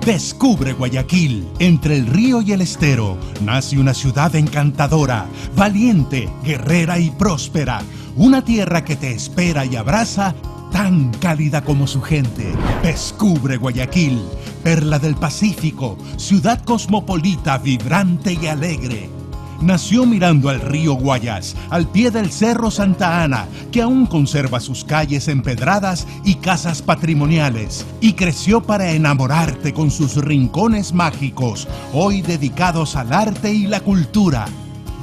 Descubre Guayaquil. Entre el río y el estero nace una ciudad encantadora, valiente, guerrera y próspera. Una tierra que te espera y abraza, tan cálida como su gente. Descubre Guayaquil, perla del Pacífico, ciudad cosmopolita, vibrante y alegre. Nació mirando al río Guayas, al pie del Cerro Santa Ana, que aún conserva sus calles empedradas y casas patrimoniales, y creció para enamorarte con sus rincones mágicos, hoy dedicados al arte y la cultura.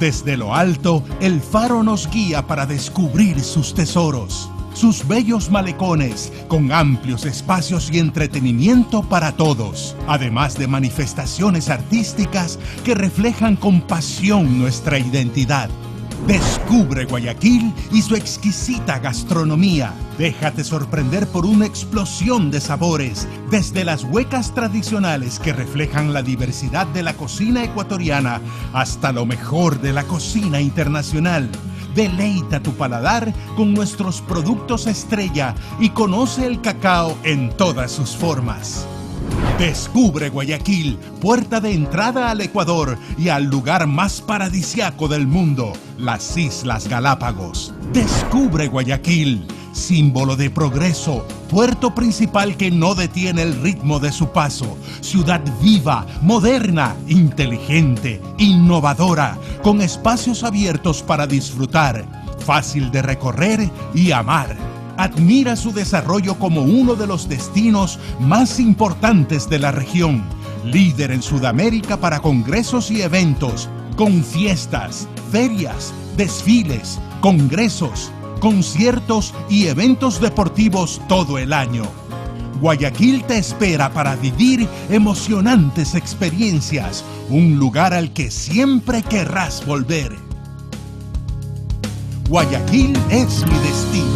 Desde lo alto, el faro nos guía para descubrir sus tesoros, sus bellos malecones, con amplios espacios y entretenimiento para todos, además de manifestaciones artísticas que reflejan con pasión nuestra identidad. Descubre Guayaquil y su exquisita gastronomía. Déjate sorprender por una explosión de sabores, desde las huecas tradicionales que reflejan la diversidad de la cocina ecuatoriana hasta lo mejor de la cocina internacional. Deleita tu paladar con nuestros productos estrella y conoce el cacao en todas sus formas. Descubre Guayaquil, puerta de entrada al Ecuador y al lugar más paradisiaco del mundo, las Islas Galápagos. Descubre Guayaquil, símbolo de progreso, puerto principal que no detiene el ritmo de su paso, ciudad viva, moderna, inteligente, innovadora, con espacios abiertos para disfrutar, fácil de recorrer y amar. Admira su desarrollo como uno de los destinos más importantes de la región, líder en Sudamérica para congresos y eventos, con fiestas, ferias, desfiles, congresos, conciertos y eventos deportivos todo el año. Guayaquil te espera para vivir emocionantes experiencias, un lugar al que siempre querrás volver. Guayaquil es mi destino.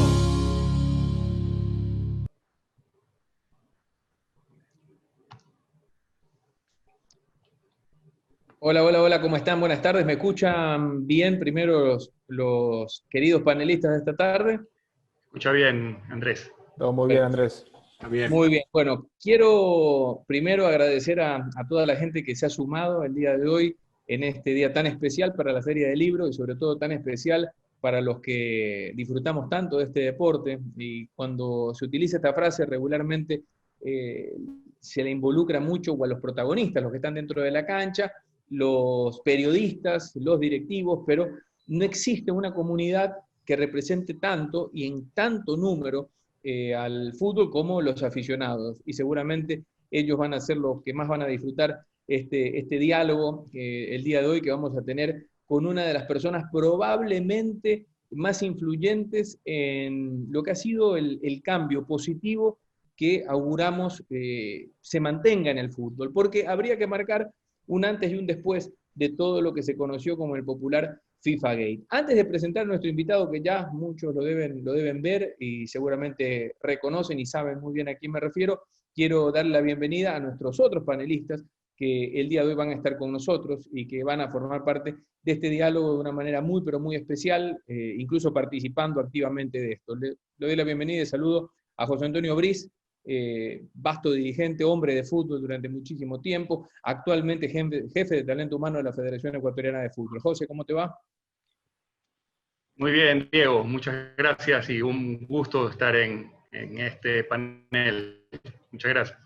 Hola, hola, hola, ¿cómo están? Buenas tardes, ¿me escuchan bien primero los queridos panelistas de esta tarde? Escucha bien, Andrés. Todo muy bien, Andrés. Está bien. Muy bien, bueno, quiero primero agradecer a toda la gente que se ha sumado el día de hoy en este día tan especial para la Feria del Libro y sobre todo tan especial para los que disfrutamos tanto de este deporte. Y cuando se utiliza esta frase regularmente se le involucra mucho a los protagonistas, los que están dentro de la cancha, los periodistas, los directivos, pero no existe una comunidad que represente tanto y en tanto número al fútbol como los aficionados. Y seguramente ellos van a ser los que más van a disfrutar este diálogo el día de hoy que vamos a tener con una de las personas probablemente más influyentes en lo que ha sido el cambio positivo que auguramos se mantenga en el fútbol, porque habría que marcar un antes y un después de todo lo que se conoció como el popular FIFA Gate. Antes de presentar a nuestro invitado, que ya muchos lo deben ver y seguramente reconocen y saben muy bien a quién me refiero, quiero darle la bienvenida a nuestros otros panelistas que el día de hoy van a estar con nosotros y que van a formar parte de este diálogo de una manera muy, pero muy especial, incluso participando activamente de esto. Le doy la bienvenida y saludo a José Antonio Briz, vasto dirigente, hombre de fútbol durante muchísimo tiempo, actualmente jefe de talento humano de la Federación Ecuatoriana de Fútbol. José, ¿cómo te va? Muy bien, Diego, muchas gracias y un gusto estar en este panel. Muchas gracias.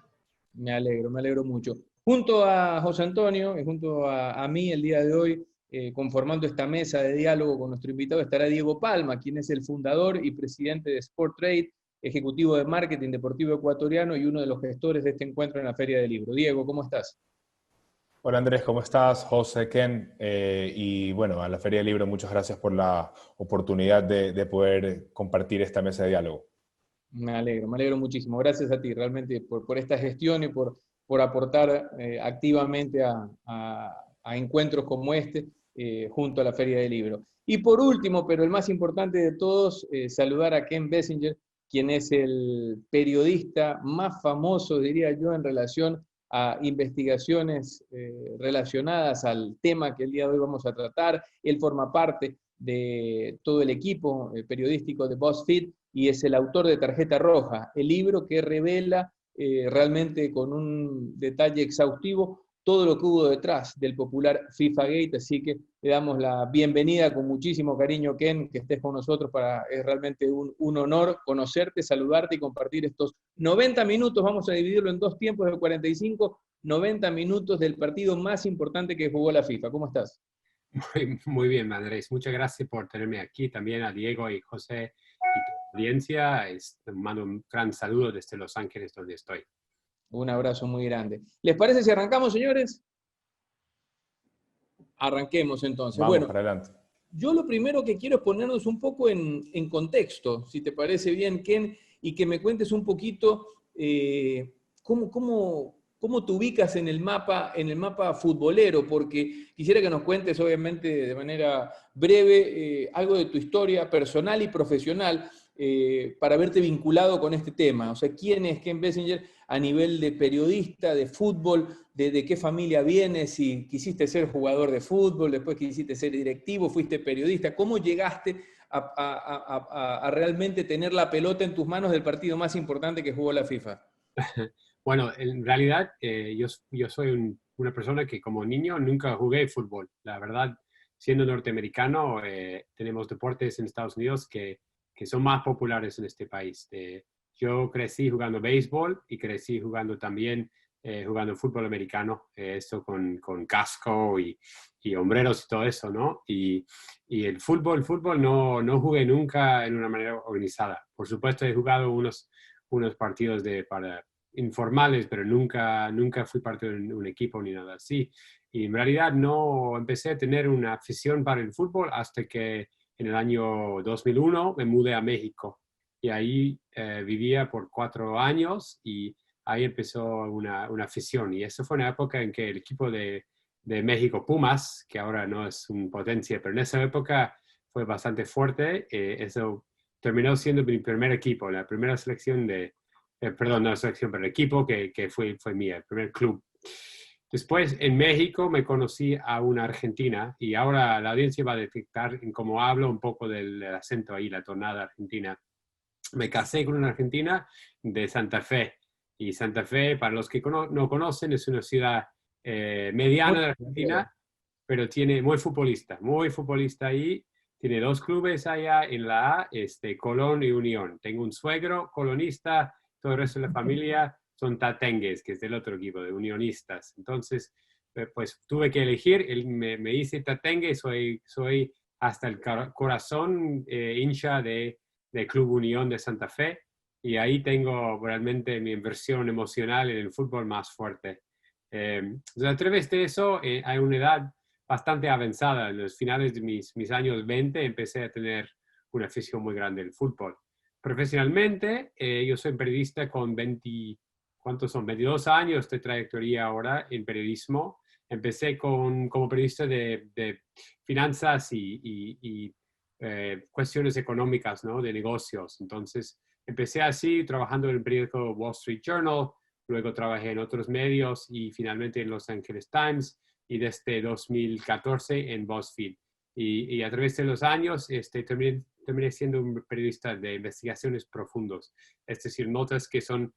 Me alegro mucho. Junto a José Antonio y junto a mí el día de hoy, conformando esta mesa de diálogo con nuestro invitado, estará Diego Palma, quien es el fundador y presidente de Sport Trade, ejecutivo de marketing deportivo ecuatoriano y uno de los gestores de este encuentro en la Feria del Libro. Diego, ¿cómo estás? Hola Andrés, ¿cómo estás? José, Ken, y bueno, a la Feria del Libro muchas gracias por la oportunidad de poder compartir esta mesa de diálogo. Me alegro muchísimo. Gracias a ti realmente por esta gestión y por aportar activamente a encuentros como este junto a la Feria del Libro. Y por último, pero el más importante de todos, saludar a Ken Bessinger, quien es el periodista más famoso, diría yo, en relación a investigaciones relacionadas al tema que el día de hoy vamos a tratar. Él forma parte de todo el equipo periodístico de BuzzFeed y es el autor de Tarjeta Roja, el libro que revela realmente con un detalle exhaustivo todo lo que hubo detrás del popular FIFA Gate, así que le damos la bienvenida con muchísimo cariño, Ken, que estés con nosotros, es realmente un honor conocerte, saludarte y compartir estos 90 minutos, vamos a dividirlo en dos tiempos de 45, 90 minutos del partido más importante que jugó la FIFA. ¿Cómo estás? Muy bien, Andrés. Muchas gracias por tenerme aquí. También a Diego y José y tu audiencia. Mando un gran saludo desde Los Ángeles, donde estoy. Un abrazo muy grande. ¿Les parece si arrancamos, señores? Arranquemos entonces. Vamos, bueno, para adelante. Yo lo primero que quiero es ponernos un poco en contexto, si te parece bien, Ken, y que me cuentes un poquito cómo te ubicas en el mapa futbolero, porque quisiera que nos cuentes, obviamente, de manera breve, algo de tu historia personal y profesional, para verte vinculado con este tema. O sea, ¿quién es Ken Bessinger a nivel de periodista, de fútbol, de qué familia vienes, si quisiste ser jugador de fútbol, después quisiste ser directivo, fuiste periodista? ¿Cómo llegaste a realmente tener la pelota en tus manos del partido más importante que jugó la FIFA? Bueno, en realidad yo soy una persona que como niño nunca jugué fútbol. La verdad, siendo norteamericano, tenemos deportes en Estados Unidos que son más populares en este país. Yo crecí jugando béisbol y crecí jugando también jugando fútbol americano, esto con casco y hombreros y todo eso, ¿no? Y el fútbol no jugué nunca en una manera organizada. Por supuesto, he jugado unos partidos para informales, pero nunca fui parte de un equipo ni nada así. Y en realidad no empecé a tener una afición para el fútbol hasta que en el año 2001 me mudé a México. Y ahí vivía por 4 años y ahí empezó una afición. Y eso fue una época en que el equipo de México, Pumas, que ahora no es una potencia, pero en esa época fue bastante fuerte. Eso terminó siendo mi primer equipo, la primera selección perdón, no la selección, pero el equipo que fue mía, el primer club. Después, en México, me conocí a una argentina y ahora la audiencia va a detectar en cómo hablo un poco del acento ahí, la tonada argentina. Me casé con una argentina de Santa Fe. Y Santa Fe, para los que no conocen, es una ciudad mediana de Argentina, pero tiene muy futbolista ahí. Tiene 2 clubes allá en la A, Colón y Unión. Tengo un suegro colonista, todo el resto de la familia son tatengues, que es del otro equipo, de unionistas. Entonces, pues tuve que elegir, me hice tatengue, soy hasta el corazón hincha de Club Unión de Santa Fe, y ahí tengo realmente mi inversión emocional en el fútbol más fuerte. A través de eso, hay una edad bastante avanzada. En los finales de mis años 20 empecé a tener una afición muy grande al fútbol. Profesionalmente, yo soy periodista con 22 años de trayectoria ahora en periodismo. Empecé como periodista de finanzas y cuestiones económicas, ¿no? De negocios. Entonces, empecé así, trabajando en el periódico Wall Street Journal, luego trabajé en otros medios y finalmente en Los Angeles Times y desde 2014 en BuzzFeed. Y a través de los años terminé siendo un periodista de investigaciones profundos, es decir, notas que son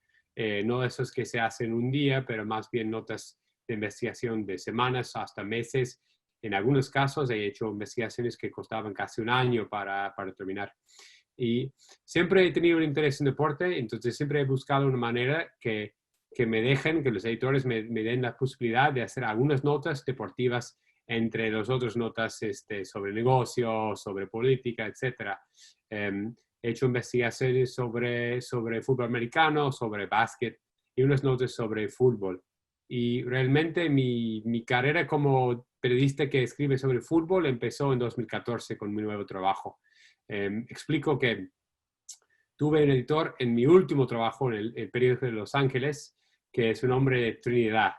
no esos que se hacen un día, pero más bien notas de investigación de semanas hasta meses. En algunos casos he hecho investigaciones que costaban casi un año para terminar. Y siempre he tenido un interés en deporte, entonces siempre he buscado una manera que me dejen, que los editores me den la posibilidad de hacer algunas notas deportivas entre las otras notas sobre negocios, sobre política, etc. He hecho investigaciones sobre fútbol americano, sobre básquet y unas notas sobre fútbol. Y realmente mi carrera como periodista que escribe sobre fútbol empezó en 2014 con mi nuevo trabajo. Explico que tuve un editor en mi último trabajo en el periódico de Los Ángeles, que es un hombre de Trinidad.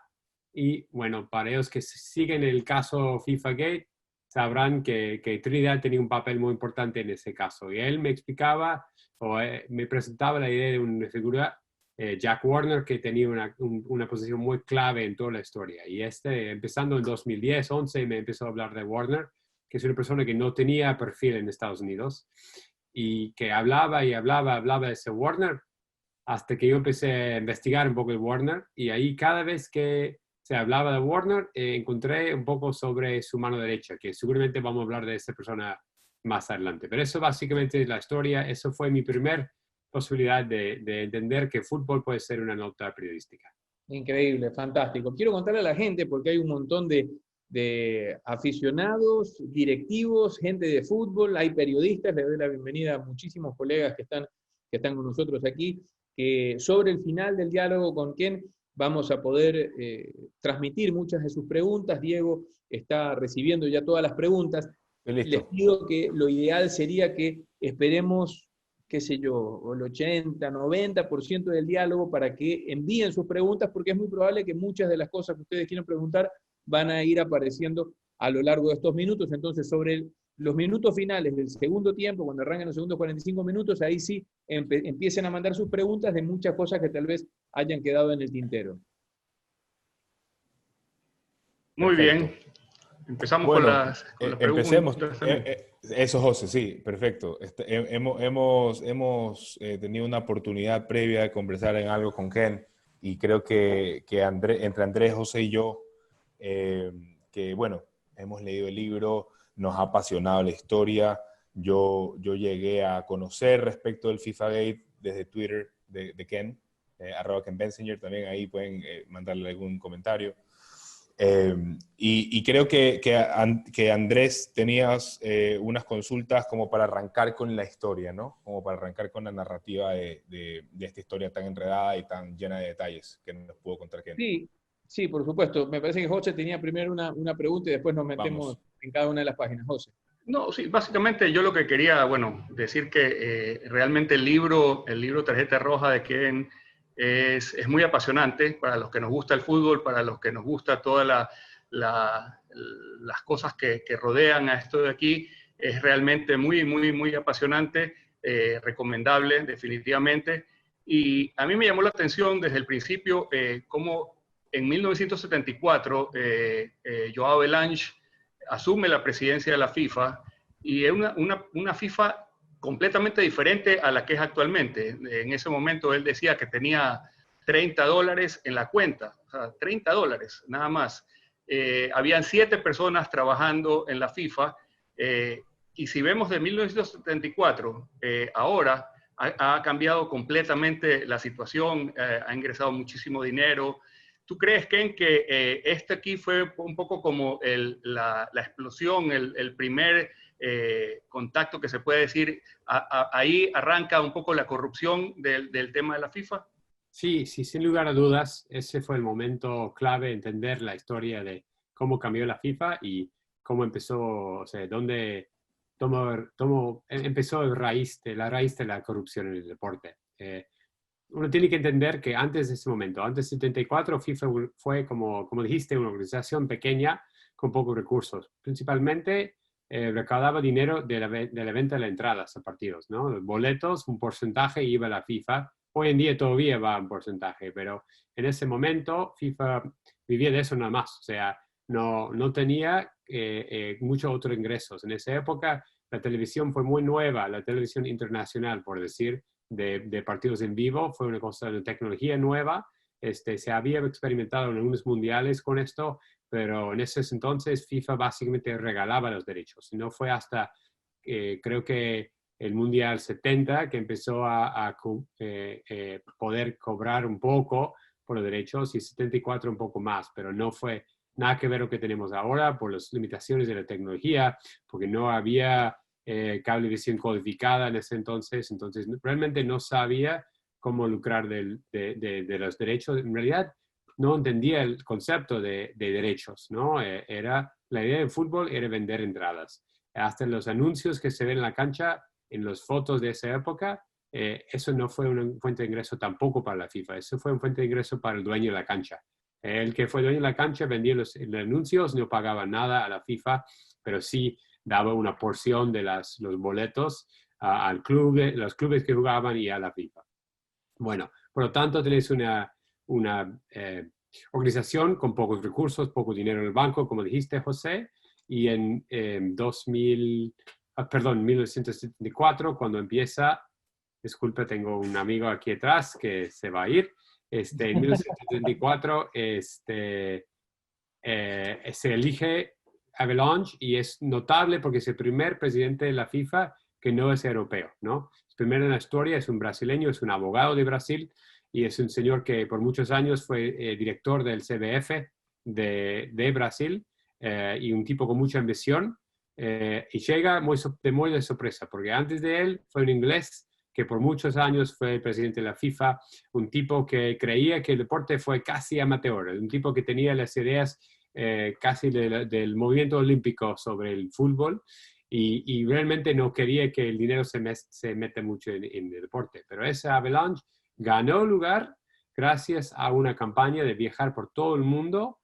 Y bueno, para ellos que siguen el caso FIFA Gate, sabrán que Trinidad tenía un papel muy importante en ese caso. Y él me explicaba me presentaba la idea de una figura, Jack Warner, que tenía una posición muy clave en toda la historia. Y empezando en 2010, 11, me empezó a hablar de Warner, que es una persona que no tenía perfil en Estados Unidos y que hablaba de ese Warner hasta que yo empecé a investigar un poco de Warner, y ahí cada vez que se hablaba de Warner, encontré un poco sobre su mano derecha, que seguramente vamos a hablar de esa persona más adelante. Pero eso básicamente es la historia. Eso fue mi primer posibilidad de entender que fútbol puede ser una nota periodística. Increíble, fantástico. Quiero contarle a la gente, porque hay un montón de aficionados, directivos, gente de fútbol, hay periodistas, le doy la bienvenida a muchísimos colegas que están con nosotros aquí, que sobre el final del diálogo con Ken vamos a poder transmitir muchas de sus preguntas. Diego está recibiendo ya todas las preguntas. Les pido que lo ideal sería que esperemos, qué sé yo, el 80, 90% del diálogo para que envíen sus preguntas, porque es muy probable que muchas de las cosas que ustedes quieren preguntar van a ir apareciendo a lo largo de estos minutos. Entonces, sobre los minutos finales del segundo tiempo, cuando arranquen los segundos 45 minutos, ahí sí empiecen a mandar sus preguntas de muchas cosas que tal vez hayan quedado en el tintero. Muy bien. Empezamos con las empecemos. preguntas. Eso, José, sí, perfecto. Hemos tenido una oportunidad previa de conversar en algo con Ken, y creo que entre Andrés, José y yo, que bueno, hemos leído el libro, nos ha apasionado la historia. Yo llegué a conocer respecto del FIFA Gate desde Twitter de Ken, @KenBensinger, también ahí pueden mandarle algún comentario. Y creo que Andrés tenías unas consultas como para arrancar con la historia, ¿no? Como para arrancar con la narrativa de esta historia tan enredada y tan llena de detalles que nos pudo contar Ken. Sí, por supuesto. Me parece que José tenía primero una pregunta y después nos metemos en cada una de las páginas. José. No, sí, básicamente yo lo que quería, bueno, decir que realmente el libro Tarjeta Roja de Ken es muy apasionante para los que nos gusta el fútbol, para los que nos gusta todas las cosas que rodean a esto de aquí. Es realmente muy, muy, muy apasionante, recomendable definitivamente. Y a mí me llamó la atención desde el principio cómo en 1974 Joao Belange asume la presidencia de la FIFA, y es una FIFA completamente diferente a la que es actualmente. En ese momento él decía que tenía $30 en la cuenta, o sea, $30 nada más. Habían 7 personas trabajando en la FIFA, y si vemos de 1974, ahora ha cambiado completamente la situación, ha ingresado muchísimo dinero. ¿Tú crees, Ken, que este aquí fue un poco como la explosión, el primer contacto que se puede decir, ahí arranca un poco la corrupción del tema de la FIFA? Sí, sin lugar a dudas, ese fue el momento clave, entender la historia de cómo cambió la FIFA y cómo empezó, o sea, dónde empezó la raíz de la corrupción en el deporte. Uno tiene que entender que antes de ese momento, antes de 74, FIFA fue, como dijiste, una organización pequeña con pocos recursos. Principalmente recaudaba dinero de la venta de las entradas a partidos, ¿no? Los boletos, un porcentaje iba a la FIFA. Hoy en día todavía va un porcentaje, pero en ese momento FIFA vivía de eso nada más. O sea, no tenía muchos otros ingresos. En esa época la televisión fue muy nueva, la televisión internacional, por decir, de partidos en vivo, fue una cosa de tecnología nueva. Se había experimentado en algunos mundiales con esto, pero en ese entonces FIFA básicamente regalaba los derechos. Y no fue hasta, creo que el Mundial 70 que empezó a poder cobrar un poco por los derechos, y 74 un poco más, pero no fue nada que ver lo que tenemos ahora por las limitaciones de la tecnología, porque no había cablevisión codificada en ese entonces realmente no sabía cómo lucrar de los derechos. En realidad no entendía el concepto de derechos, ¿no? La idea del fútbol era vender entradas. Hasta los anuncios que se ven en la cancha, en las fotos de esa época, eso no fue una fuente de ingreso tampoco para la FIFA, eso fue una fuente de ingreso para el dueño de la cancha. El que fue dueño de la cancha vendía los anuncios, no pagaba nada a la FIFA, pero sí daba una porción de los boletos al club, los clubes que jugaban y a la FIFA. Bueno, por lo tanto, tenéis una organización con pocos recursos, poco dinero en el banco, como dijiste, José, y en 1974, cuando empieza disculpe, tengo un amigo aquí atrás que se va a ir. En 1974 se elige Avalanche y es notable porque es el primer presidente de la FIFA que no es europeo, ¿no? El primero en la historia, es un brasileño, es un abogado de Brasil y es un señor que por muchos años fue director del CBF de Brasil y un tipo con mucha ambición. Y llega muy de sorpresa, porque antes de él fue un inglés que por muchos años fue el presidente de la FIFA, un tipo que creía que el deporte fue casi amateur, un tipo que tenía las ideas casi del movimiento olímpico sobre el fútbol y realmente no quería que el dinero se meta mucho en el deporte. Pero esa Avalanche ganó lugar gracias a una campaña de viajar por todo el mundo,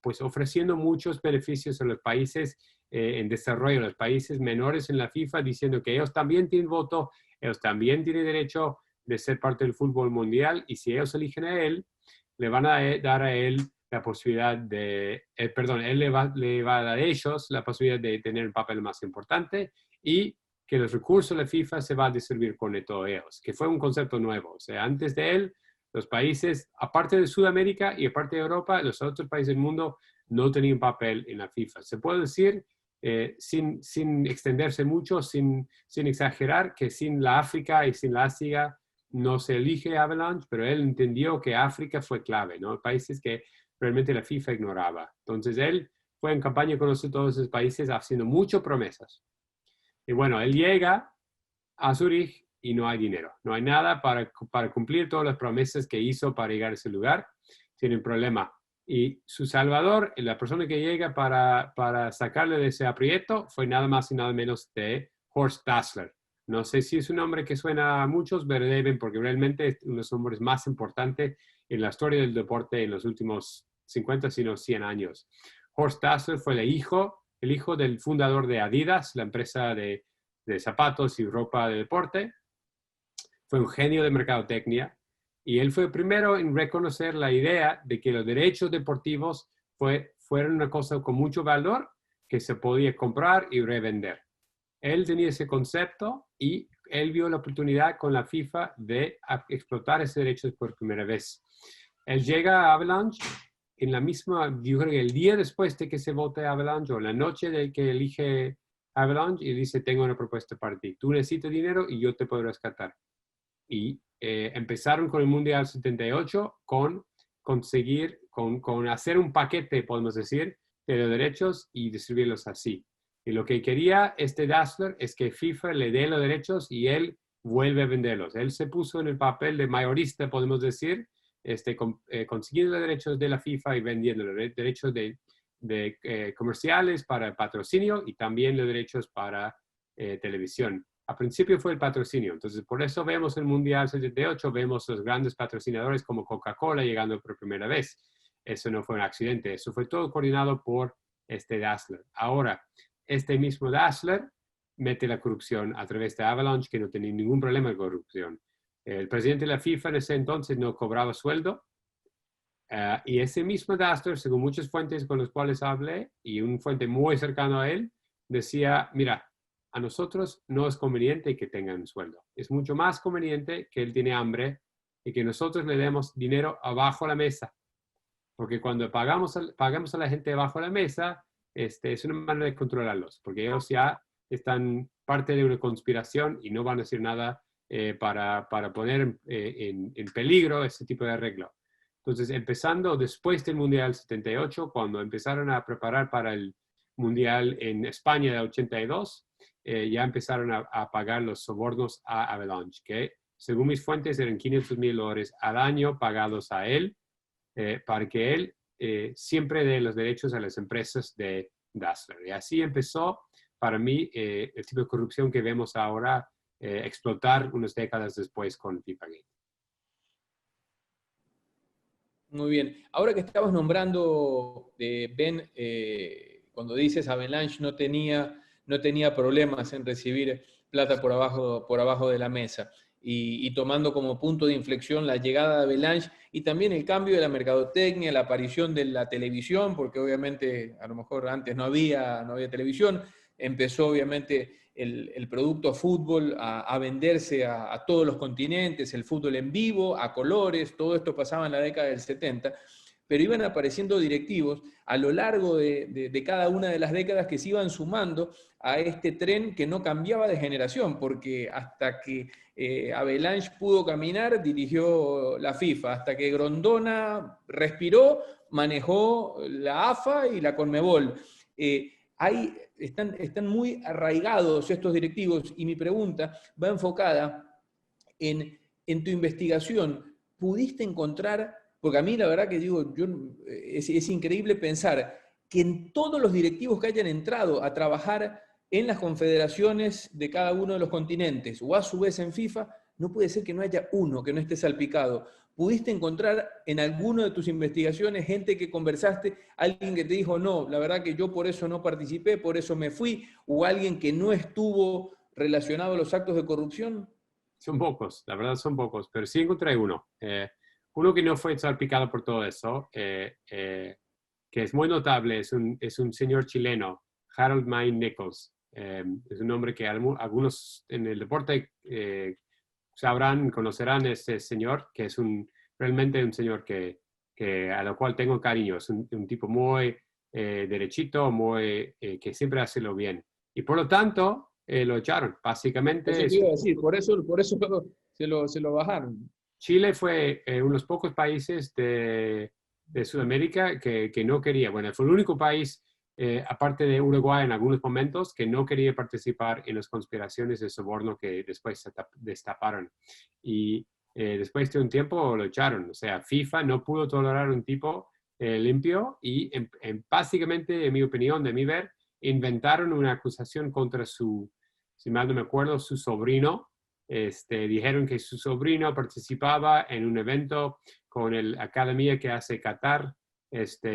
pues ofreciendo muchos beneficios a los países en desarrollo, a los países menores en la FIFA, diciendo que ellos también tienen voto, ellos también tienen derecho de ser parte del fútbol mundial y si ellos eligen a él, le van a dar a él la posibilidad de, él le va a dar a ellos la posibilidad de tener un papel más importante y que los recursos de la FIFA se van a distribuir con todos ellos, que fue un concepto nuevo. O sea, antes de él, los países, aparte de Sudamérica y aparte de Europa, los otros países del mundo no tenían papel en la FIFA. Se puede decir, sin extenderse mucho, sin exagerar, que sin la África y sin la Asia no se elige Avalanche, pero él entendió que África fue clave, ¿no? Países que realmente la FIFA ignoraba. Entonces él fue en campaña con todos esos países haciendo muchas promesas. Y bueno, él llega a Zurich y no hay dinero. No hay nada para cumplir todas las promesas que hizo para llegar a ese lugar. Tiene un problema. Y su salvador, la persona que llega para sacarle de ese aprieto, fue nada más y nada menos de Horst Dassler. No sé si es un nombre que suena a muchos, pero deben, porque realmente es uno de los hombres más importantes en la historia del deporte en los últimos 50, sino 100 años. Horst Dassler fue el hijo del fundador de Adidas, la empresa de zapatos y ropa de deporte. Fue un genio de mercadotecnia y él fue el primero en reconocer la idea de que los derechos deportivos fueron una cosa con mucho valor que se podía comprar y revender. Él tenía ese concepto y él vio la oportunidad con la FIFA de explotar ese derecho por primera vez. Él llega a Avalanche en la misma, yo creo que el día después de que se vote Avalanche o la noche de que elige Avalanche y dice, tengo una propuesta para ti. Tú necesitas dinero y yo te puedo rescatar. Y empezaron con el Mundial 78 con hacer un paquete, podemos decir, de los derechos y distribuirlos así. Y lo que quería Dassler es que FIFA le dé los derechos y él vuelve a venderlos. Él se puso en el papel de mayorista, podemos decir, consiguiendo los derechos de la FIFA y vendiendo los derechos de comerciales para patrocinio y también los derechos para televisión. Al principio fue el patrocinio, entonces por eso vemos el Mundial 78, vemos los grandes patrocinadores como Coca-Cola llegando por primera vez. Eso no fue un accidente, eso fue todo coordinado por Dassler. Ahora, mismo Dassler mete la corrupción a través de Avalanche, que no tenía ningún problema de corrupción. El presidente de la FIFA en ese entonces no cobraba sueldo, y ese mismo Dassler, según muchas fuentes con las cuales hablé, y un fuente muy cercano a él, decía, mira, a nosotros no es conveniente que tengan un sueldo. Es mucho más conveniente que él tiene hambre y que nosotros le demos dinero abajo la mesa. Porque cuando pagamos a la gente abajo la mesa, es una manera de controlarlos, porque ellos ya están parte de una conspiración y no van a hacer nada para poner en peligro ese tipo de arreglo. Entonces, empezando después del Mundial 78, cuando empezaron a preparar para el Mundial en España de 82, ya empezaron a pagar los sobornos a Avalanche, que según mis fuentes eran $500,000 al año pagados a él, para que él siempre dé los derechos a las empresas de Dassler. Y así empezó, para mí, el tipo de corrupción que vemos ahora explotar unas décadas después con FIFAgate. Muy bien. Ahora que estabas nombrando, Ben, cuando dices Avalanche no tenía problemas en recibir plata por abajo de la mesa. Y tomando como punto de inflexión la llegada de Avalanche y también el cambio de la mercadotecnia, la aparición de la televisión, porque obviamente a lo mejor antes no había televisión, empezó obviamente el producto fútbol a venderse a todos los continentes, el fútbol en vivo, a colores, todo esto pasaba en la década del 70, pero iban apareciendo directivos a lo largo de cada una de las décadas que se iban sumando a este tren que no cambiaba de generación, porque hasta que Avalanche pudo caminar, dirigió la FIFA, hasta que Grondona respiró, manejó la AFA y la Conmebol. Están muy arraigados estos directivos, y mi pregunta va enfocada en tu investigación. ¿Pudiste encontrar, porque a mí la verdad que digo, es increíble pensar que en todos los directivos que hayan entrado a trabajar en las confederaciones de cada uno de los continentes, o a su vez en FIFA, no puede ser que no haya uno que no esté salpicado? ¿Pudiste encontrar en alguno de tus investigaciones gente que conversaste, alguien que te dijo, no, la verdad que yo por eso no participé, por eso me fui, o alguien que no estuvo relacionado a los actos de corrupción? Son pocos, la verdad son pocos, pero sí encontré uno. Uno que no fue salpicado por todo eso, que es muy notable, es un señor chileno, Harold Mine Nichols. Es un hombre que algunos en el deporte sabrán, conocerán a este señor, que es realmente un señor a lo cual tengo cariño. Es un tipo muy derechito, que siempre hace lo bien. Y por lo tanto, lo echaron. Básicamente... Eso te iba a decir, por eso se lo bajaron. Chile fue uno de los pocos países de Sudamérica que no quería. Bueno, fue el único país, aparte de Uruguay en algunos momentos, que no quería participar en las conspiraciones de soborno que después se destaparon. Y después de un tiempo lo echaron. O sea, FIFA no pudo tolerar un tipo limpio y básicamente, en mi opinión, de mi ver, inventaron una acusación contra si mal no me acuerdo, su sobrino. Dijeron que su sobrino participaba en un evento con la academia que hace Qatar,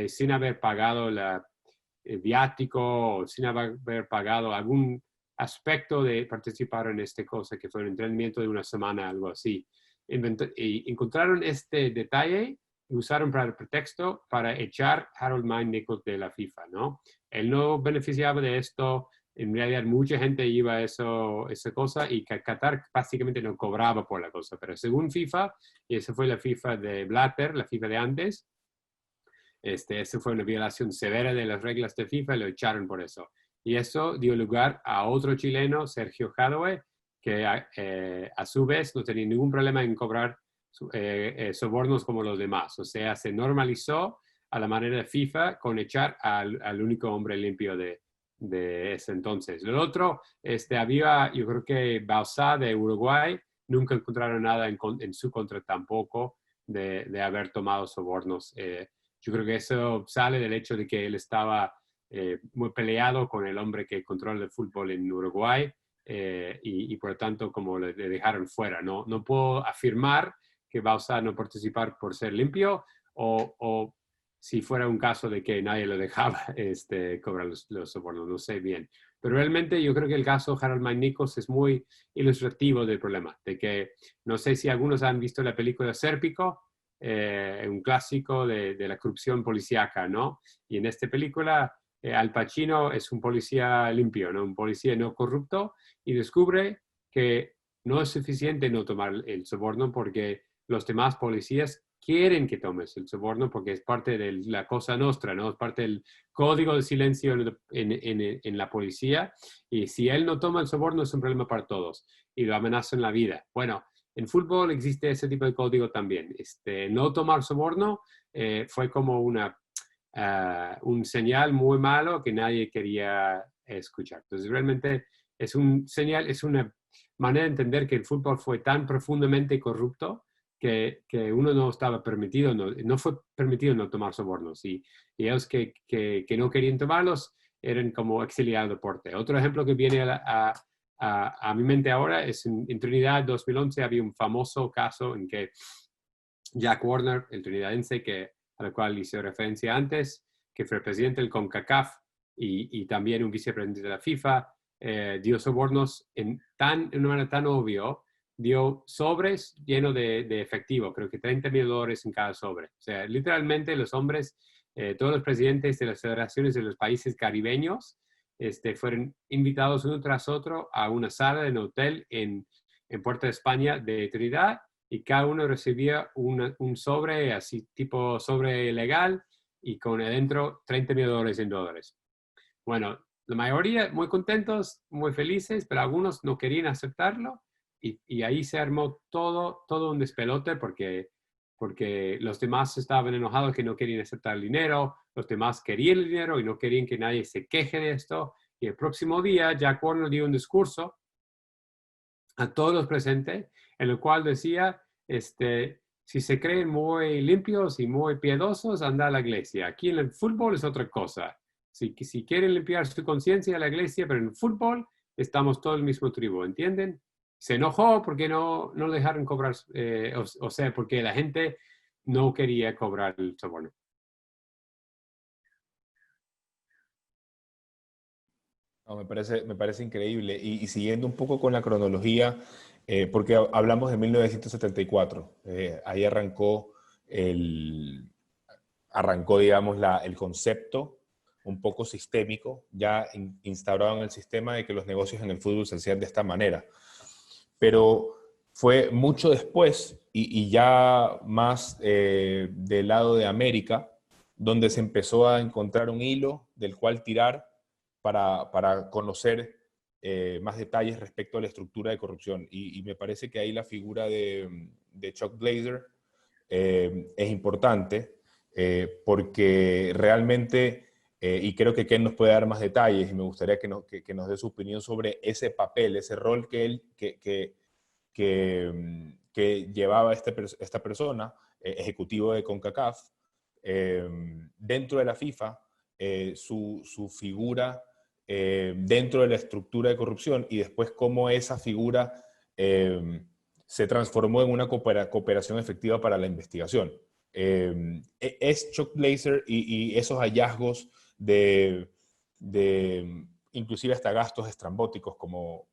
sin haber pagado el viático, o sin haber pagado algún aspecto de participar en esta cosa, que fue un entrenamiento de una semana, algo así. Y encontraron este detalle y usaron para el pretexto para echar a Harold Mine Nichols de la FIFA, ¿no? Él no beneficiaba de esto. En realidad, mucha gente iba a esa cosa, y Qatar básicamente no cobraba por la cosa. Pero según FIFA, y esa fue la FIFA de Blatter, la FIFA de antes, esa fue una violación severa de las reglas de FIFA y lo echaron por eso. Y eso dio lugar a otro chileno, Sergio Jadwe, que a su vez no tenía ningún problema en cobrar sobornos como los demás. O sea, se normalizó a la manera de FIFA con echar al único hombre limpio de ese entonces. Lo otro, yo creo que Bauzá de Uruguay, nunca encontraron nada en su contra tampoco de haber tomado sobornos. Yo creo que eso sale del hecho de que él estaba muy peleado con el hombre que controla el fútbol en Uruguay, y por lo tanto como le dejaron fuera. No puedo afirmar que Bauzá no participar por ser limpio, o si fuera un caso de que nadie lo dejaba cobrar los sobornos, no sé bien. Pero realmente yo creo que el caso Harold Mine Nichols es muy ilustrativo del problema, de que no sé si algunos han visto la película Sérpico, un clásico de la corrupción policíaca, ¿no? Y en esta película Al Pacino es un policía limpio, ¿no? Un policía no corrupto, y descubre que no es suficiente no tomar el soborno, porque los demás policías quieren que tomes el soborno, porque es parte de la cosa nostra, ¿no? Es parte del código de silencio en la policía, y si él no toma el soborno es un problema para todos y lo amenazan la vida. Bueno, en fútbol existe ese tipo de código también. No tomar soborno fue como un señal muy malo que nadie quería escuchar. Entonces realmente es un señal, es una manera de entender que el fútbol fue tan profundamente corrupto que uno no estaba permitido, no fue permitido no tomar sobornos, y ellos que no querían tomarlos eran como exiliados del deporte. Otro ejemplo que viene a mi mente ahora es en Trinidad 2011 había un famoso caso en que Jack Warner, el trinidense al cual hice referencia antes, que fue presidente del CONCACAF y también un vicepresidente de la FIFA, dio sobornos en una manera tan obvia. Dio sobres llenos de efectivo, creo que $30,000 en cada sobre. O sea, literalmente los hombres, todos los presidentes de las federaciones de los países caribeños fueron invitados uno tras otro a una sala en un hotel en Puerto de España de Trinidad, y cada uno recibía un sobre, así tipo sobre legal, y con adentro $30,000 en dólares. Bueno, la mayoría muy contentos, muy felices, pero algunos no querían aceptarlo, y ahí se armó todo un despelote porque los demás estaban enojados que no querían aceptar el dinero, los demás querían el dinero y no querían que nadie se queje de esto. Y el próximo día, Jack Warner dio un discurso a todos los presentes, en el cual decía, si se creen muy limpios y muy piadosos, anda a la iglesia. Aquí en el fútbol es otra cosa. Si quieren limpiar su conciencia a la iglesia, pero en el fútbol estamos todos en el mismo tribu, ¿entienden? Se enojó porque no dejaron cobrar, o sea, porque la gente no quería cobrar el soborno. No, me parece increíble. Y siguiendo un poco con la cronología, porque hablamos de 1974, ahí arrancó, digamos, el concepto un poco sistémico, ya instaurado en el sistema de que los negocios en el fútbol se hacían de esta manera. Pero fue mucho después, y ya más del lado de América, donde se empezó a encontrar un hilo del cual tirar para conocer más detalles respecto a la estructura de corrupción. Y me parece que ahí la figura de Chuck Blazer es importante, porque realmente, y creo que Ken nos puede dar más detalles, y me gustaría que nos dé su opinión sobre ese papel, ese rol que llevaba esta persona, ejecutivo de CONCACAF, dentro de la FIFA, su figura dentro de la estructura de corrupción, y después cómo esa figura se transformó en una cooperación efectiva para la investigación. Es Chuck Blazer y esos hallazgos de inclusive hasta gastos estrambóticos como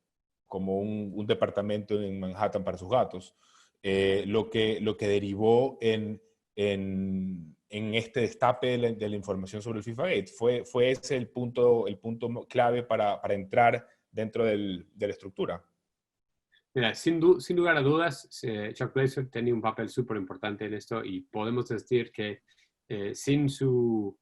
un departamento en Manhattan para sus gatos, lo que derivó en este destape de la información sobre el FIFA Gate. Fue ese el punto clave para entrar dentro de la estructura. Mira, sin lugar a dudas, Chuck Blazer tenía un papel súper importante en esto, y podemos decir que sin su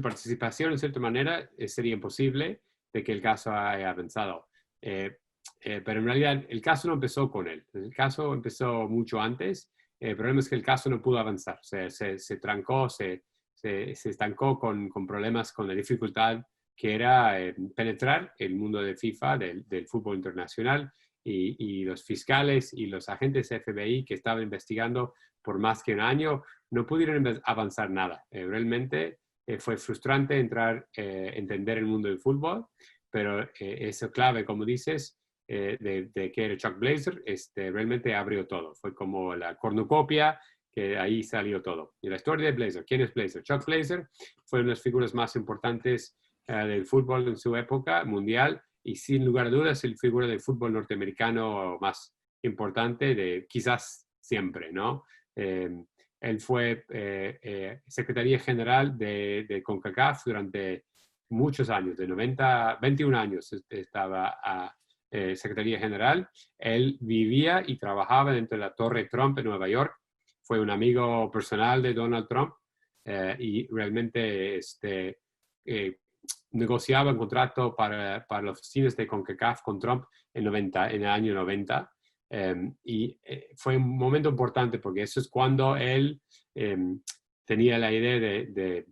participación, en cierta manera, sería imposible de que el caso haya avanzado. Pero en realidad el caso no empezó con él. El caso empezó mucho antes. El problema es que el caso no pudo avanzar. Se trancó, se estancó con problemas, con la dificultad que era penetrar el mundo de FIFA, del fútbol internacional, y los fiscales y los agentes FBI que estaban investigando por más que un año no pudieron avanzar nada. Realmente fue frustrante entender el mundo del fútbol, pero eso clave, como dices, de que era Chuck Blazer, realmente abrió todo. Fue como la cornucopia, que ahí salió todo. Y la historia de Blazer, ¿quién es Blazer? Chuck Blazer fue una de las figuras más importantes del fútbol en su época mundial, y sin lugar a dudas el figura del fútbol norteamericano más importante de quizás siempre, ¿no? Él fue secretaría general de CONCACAF durante muchos años, 21 años estaba a secretaría general. Él vivía y trabajaba dentro de la Torre Trump en Nueva York. Fue un amigo personal de Donald Trump, y realmente negociaba un contrato para las oficinas de CONCACAF con Trump en el año 90. Fue un momento importante porque eso es cuando él tenía la idea de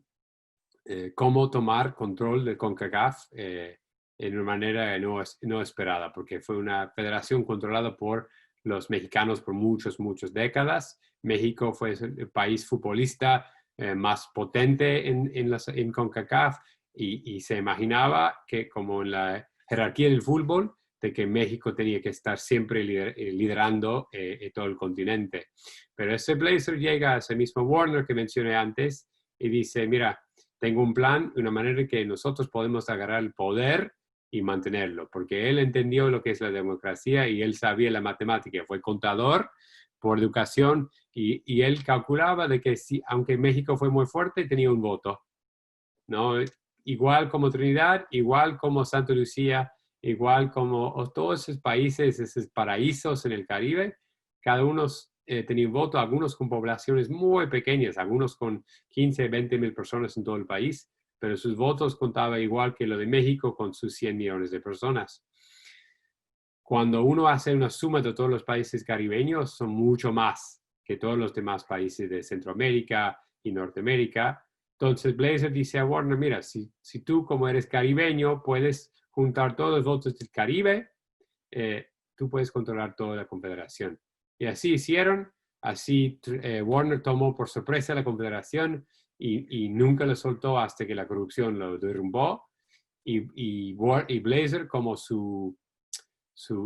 cómo tomar control de CONCACAF en una manera no esperada, porque fue una federación controlada por los mexicanos por muchas décadas. México fue el país futbolista más potente en CONCACAF, y se imaginaba que, como en la jerarquía del fútbol, de que México tenía que estar siempre liderando todo el continente. Pero ese Blazer llega a ese mismo Warner que mencioné antes y dice, mira, tengo un plan, una manera en que nosotros podemos agarrar el poder y mantenerlo, porque él entendió lo que es la democracia y él sabía la matemática, fue contador por educación, y él calculaba de que aunque México fue muy fuerte, tenía un voto, ¿no? igual como Trinidad, igual como Santa Lucía, igual como todos esos países, esos paraísos en el Caribe, cada uno tenía un voto, algunos con poblaciones muy pequeñas, algunos con 15, 20 mil personas en todo el país, pero sus votos contaban igual que lo de México con sus 100 millones de personas. Cuando uno hace una suma de todos los países caribeños, son mucho más que todos los demás países de Centroamérica y Norteamérica. Entonces Blazer dice a Warner, mira, si tú como eres caribeño puedes juntar todos los votos del Caribe, tú puedes controlar toda la Confederación. Y así hicieron, así Warner tomó por sorpresa la Confederación y nunca lo soltó hasta que la corrupción lo derrumbó. Y Blazer, como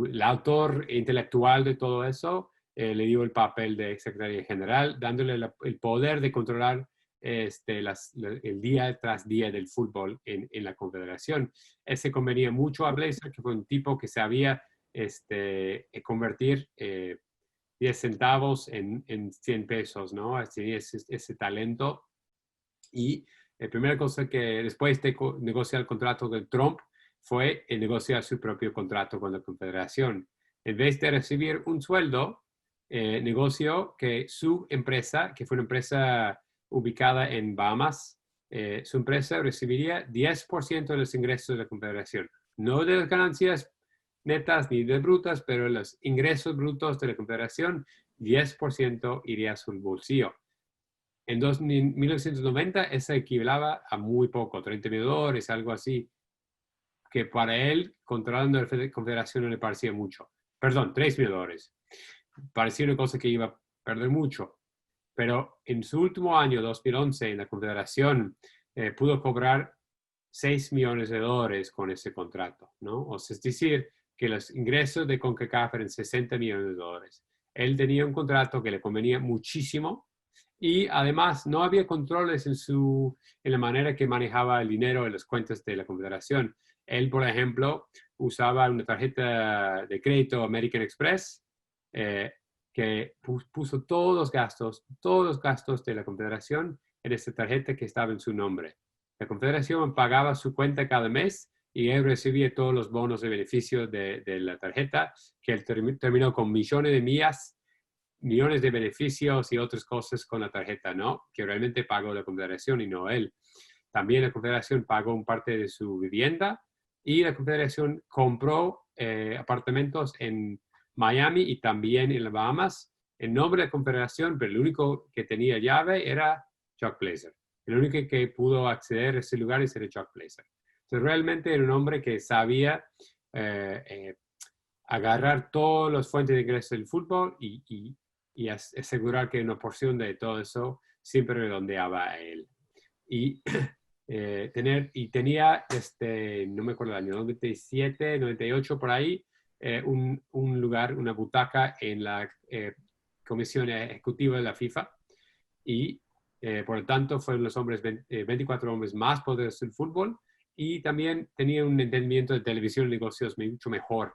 el autor intelectual de todo eso, le dio el papel de secretario general, dándole el poder de controlar el día tras día del fútbol en la Confederación. Ese convenía mucho a Blazer, que fue un tipo que sabía convertir 10 centavos en 100 pesos, ¿no? Tenía ese talento. Y la primera cosa que después de negociar el contrato de Trump fue negociar su propio contrato con la Confederación. En vez de recibir un sueldo, negoció que su empresa, que fue una empresa ubicada en Bahamas, su empresa recibiría 10% de los ingresos de la Confederación. No de las ganancias netas ni de brutas, pero los ingresos brutos de la Confederación, 10% iría a su bolsillo. En 1990, eso equivalaba a muy poco, $30,000, algo así, que para él, controlando la Confederación, no le parecía mucho. Perdón, $3,000. Parecía una cosa que iba a perder mucho. Pero en su último año, 2011, en la Confederación, pudo cobrar $6 millones con ese contrato, ¿no? O sea, es decir, que los ingresos de CONCACAF eran $60 millones. Él tenía un contrato que le convenía muchísimo y además no había controles en la manera que manejaba el dinero en las cuentas de la Confederación. Él, por ejemplo, usaba una tarjeta de crédito American Express que puso todos los gastos de la Confederación en esta tarjeta que estaba en su nombre. La Confederación pagaba su cuenta cada mes y él recibía todos los bonos de beneficio de la tarjeta, que él terminó con millones de millas, millones de beneficios y otras cosas con la tarjeta, ¿no? Que realmente pagó la Confederación y no él. También la Confederación pagó un parte de su vivienda y la Confederación compró apartamentos en Miami y también en las Bahamas en nombre de la Confederación, pero el único que tenía llave era Chuck Blazer. El único que pudo acceder a ese lugar era Chuck Blazer. Entonces realmente era un hombre que sabía agarrar todas las fuentes de ingresos del fútbol y asegurar que una porción de todo eso siempre redondeaba a él. Y tenía, no me acuerdo el año, 97, 98 por ahí, un lugar, una butaca en la Comisión Ejecutiva de la FIFA y por lo tanto fueron los 24 hombres más poderosos del fútbol y también tenía un entendimiento de televisión y negocios mucho mejor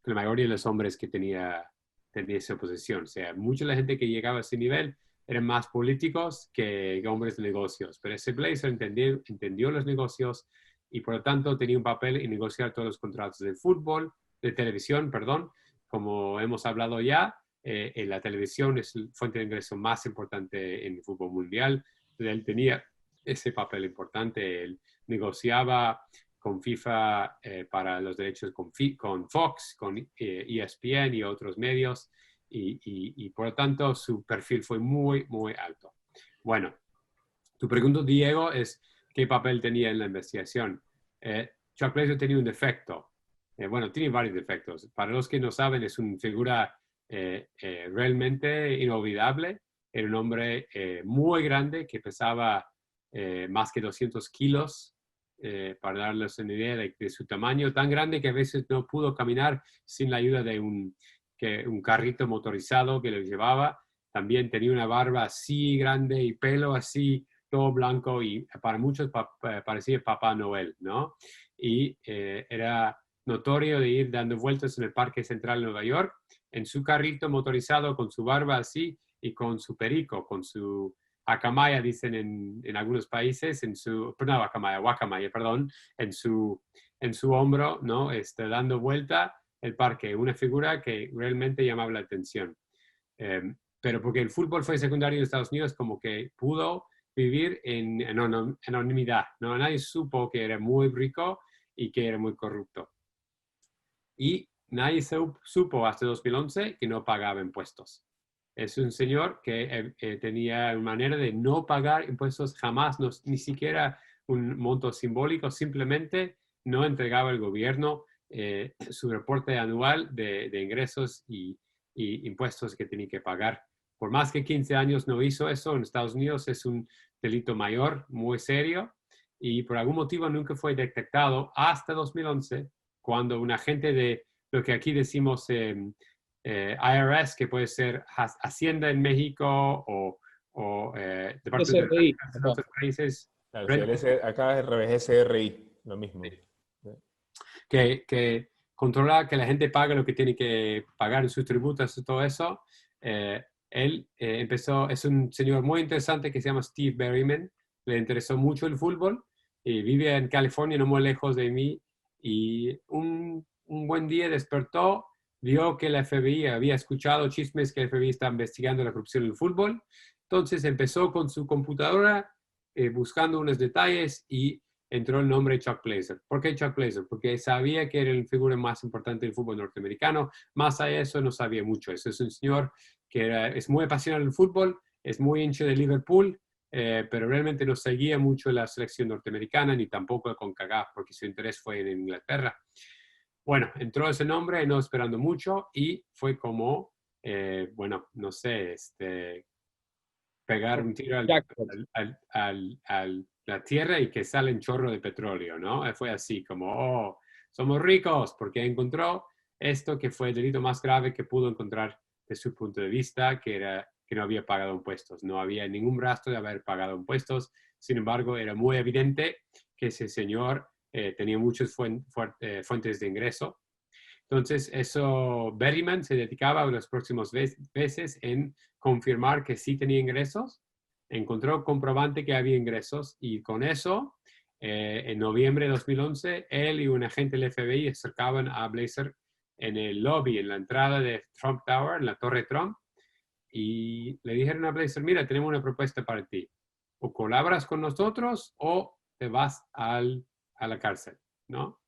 que la mayoría de los hombres que tenía esa posición. O sea, mucha de la gente que llegaba a ese nivel eran más políticos que hombres de negocios, pero ese Blazer entendió los negocios y por lo tanto tenía un papel en negociar todos los contratos de fútbol, de televisión, perdón, como hemos hablado ya. La televisión es la fuente de ingreso más importante en el fútbol mundial. Entonces, él tenía ese papel importante. Él negociaba con FIFA para los derechos con Fox, con ESPN y otros medios. Y por lo tanto, su perfil fue muy, muy alto. Bueno, tu pregunta, Diego, es ¿qué papel tenía en la investigación? Chuck Blazer tenía un defecto. Bueno, tiene varios defectos. Para los que no saben, es una figura realmente inolvidable. Era un hombre muy grande que pesaba más que 200 kilos, para darles una idea de su tamaño, tan grande que a veces no pudo caminar sin la ayuda de un carrito motorizado que lo llevaba. También tenía una barba así grande y pelo así, todo blanco y para muchos parecía Papá Noel, ¿no? Y era notorio de ir dando vueltas en el Parque Central de Nueva York en su carrito motorizado con su barba así y con su perico, con su acamaya, dicen en algunos países, no, acamaya, guacamaya, perdón, en su hombro, ¿no? Dando vuelta el parque, una figura que realmente llamaba la atención. Pero porque el fútbol fue secundario en Estados Unidos, como que pudo vivir en anonimidad, ¿no? Nadie supo que era muy rico y que era muy corrupto. Y nadie supo hasta 2011 que no pagaba impuestos. Es un señor que tenía una manera de no pagar impuestos jamás, ni siquiera un monto simbólico, simplemente no entregaba al gobierno su reporte anual de ingresos y impuestos que tenía que pagar. Por más que 15 años no hizo eso, en Estados Unidos es un delito mayor, muy serio, y por algún motivo nunca fue detectado hasta 2011, cuando un agente de lo que aquí decimos IRS, que puede ser Hacienda en México o Departamento de Finanzas en otros países. Claro, acá es al revés, SRI, lo mismo. Sí. Que controla que la gente pague lo que tiene que pagar en sus tributos y todo eso. Él empezó, es un señor muy interesante que se llama Steve Berryman, le interesó mucho el fútbol y vive en California, no muy lejos de mí, y un buen día despertó, vio que la FBI había escuchado chismes que la FBI está investigando la corrupción en el fútbol, entonces empezó con su computadora buscando unos detalles y entró el nombre Chuck Blazer. ¿Por qué Chuck Blazer? Porque sabía que era la figura más importante del fútbol norteamericano. Más allá de eso, no sabía mucho. Ese es un señor que es muy apasionado del fútbol, es muy hincha de Liverpool, pero realmente no seguía mucho la selección norteamericana, ni tampoco con CONCACAF, porque su interés fue en Inglaterra. Bueno, entró ese nombre, no esperando mucho, y fue como, bueno, no sé, pegar un tiro a la tierra y que sale un chorro de petróleo, ¿no? Fue así como, oh, somos ricos, porque encontró esto que fue el delito más grave que pudo encontrar de su punto de vista, que era que no había pagado impuestos. No había ningún rastro de haber pagado impuestos. Sin embargo, era muy evidente que ese señor tenía muchas fuentes de ingreso. Entonces, Berryman se dedicaba a los próximos meses en confirmar que sí tenía ingresos. Encontró comprobante que había ingresos y con eso, en noviembre de 2011, él y un agente del FBI acercaban a Blazer en el lobby, en la entrada de Trump Tower, en la Torre Trump, y le dijeron a Blazer, mira, tenemos una propuesta para ti. O colaboras con nosotros o te vas a la cárcel, ¿no?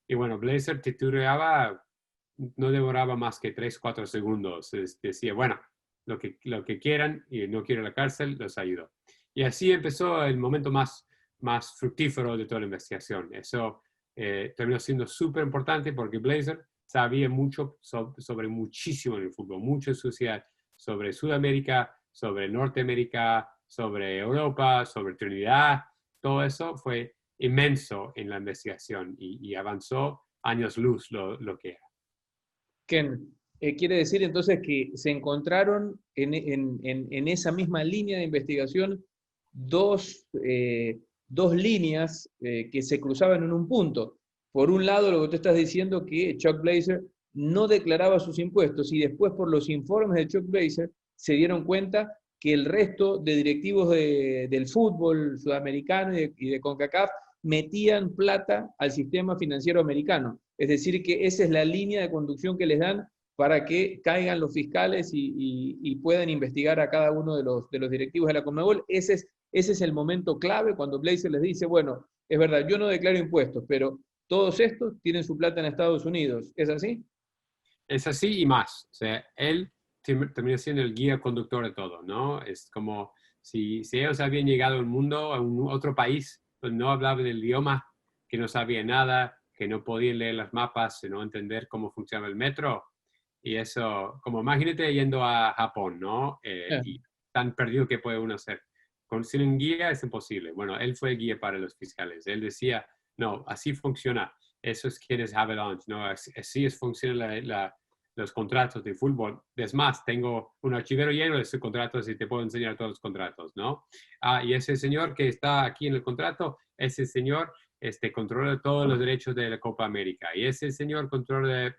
Y bueno, Blazer titubeaba, no demoraba más que 3-4 segundos. Decía, bueno, lo que quieran y no quiero la cárcel, los ayudo. Y así empezó el momento más fructífero de toda la investigación. Eso terminó siendo súper importante porque Blazer sabía mucho sobre muchísimo en el fútbol, mucha suciedad sobre Sudamérica, sobre Norteamérica, sobre Europa, sobre Trinidad. Todo eso fue inmenso en la investigación y avanzó años luz lo que era. Ken, quiere decir entonces que se encontraron en esa misma línea de investigación dos líneas que se cruzaban en un punto. Por un lado, lo que tú estás diciendo, que Chuck Blazer no declaraba sus impuestos, y después por los informes de Chuck Blazer se dieron cuenta que el resto de directivos del fútbol sudamericano y de CONCACAF metían plata al sistema financiero americano. Es decir, que esa es la línea de conducción que les dan para que caigan los fiscales y puedan investigar a cada uno de los directivos de la CONMEBOL. Ese es el momento clave cuando Blazer les dice, bueno, es verdad, yo no declaro impuestos, pero todos estos tienen su plata en Estados Unidos. ¿Es así? Es así y más. O sea, él termina siendo el guía conductor de todo, ¿no? Es como si ellos habían llegado al mundo, a un otro país, donde no hablaban el idioma, que no sabían nada, que no podían leer los mapas, no entender cómo funcionaba el metro. Y eso, como imagínate yendo a Japón, ¿no? Y tan perdido que puede uno ser. Sin un guía es imposible. Bueno, él fue guía para los fiscales. Él decía, no, así funciona. Eso es quien es Avalanche, ¿no? Así funcionan los contratos de fútbol. Es más, tengo un archivero lleno de sus contratos y te puedo enseñar todos los contratos, ¿no? Y ese señor que está aquí en el contrato, ese señor controla todos los derechos de la Copa América. Y ese señor controla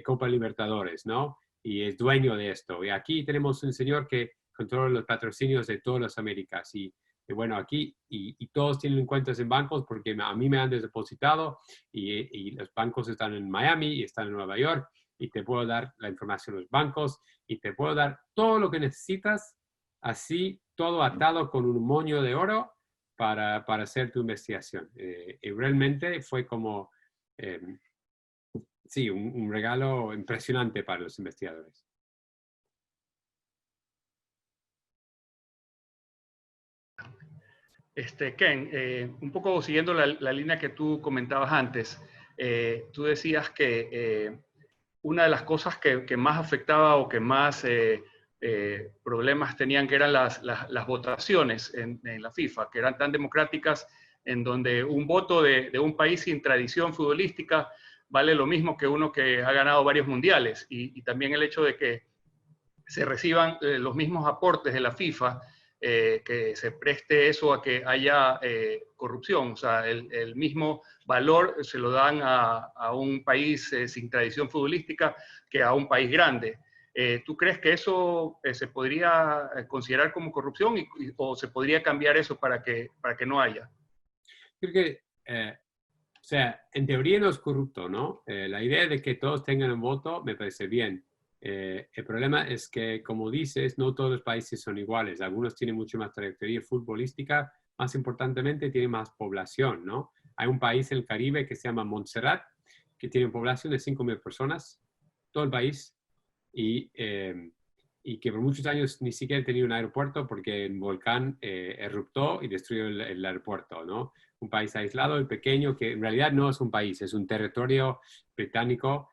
Copa Libertadores, ¿no? Y es dueño de esto. Y aquí tenemos un señor que controlo los patrocinios de todas las Américas. Y bueno, aquí, y todos tienen cuentas en bancos porque a mí me han depositado y los bancos están en Miami y están en Nueva York y te puedo dar la información de los bancos y te puedo dar todo lo que necesitas, así todo atado con un moño de oro para hacer tu investigación. Y realmente fue como, sí, un regalo impresionante para los investigadores. Ken, un poco siguiendo la línea que tú comentabas antes, tú decías que una de las cosas que más afectaba o que más problemas tenían, que eran las votaciones en la FIFA, que eran tan democráticas, en donde un voto de un país sin tradición futbolística vale lo mismo que uno que ha ganado varios mundiales, y también el hecho de que se reciban los mismos aportes de la FIFA, que se preste eso a que haya corrupción. O sea, el mismo valor se lo dan a un país sin tradición futbolística que a un país grande. ¿Tú crees que eso se podría considerar como corrupción o se podría cambiar eso para que no haya? Creo que, o sea, en teoría no es corrupto, ¿no? La idea de que todos tengan un voto me parece bien. El problema es que, como dices, no todos los países son iguales. Algunos tienen mucho más trayectoria futbolística, más importantemente tienen más población, ¿no? Hay un país en el Caribe que se llama Montserrat, que tiene una población de 5.000 personas, todo el país, y que por muchos años ni siquiera tenía un aeropuerto porque el volcán eruptó y destruyó el aeropuerto, ¿no? Un país aislado y pequeño que en realidad no es un país, es un territorio británico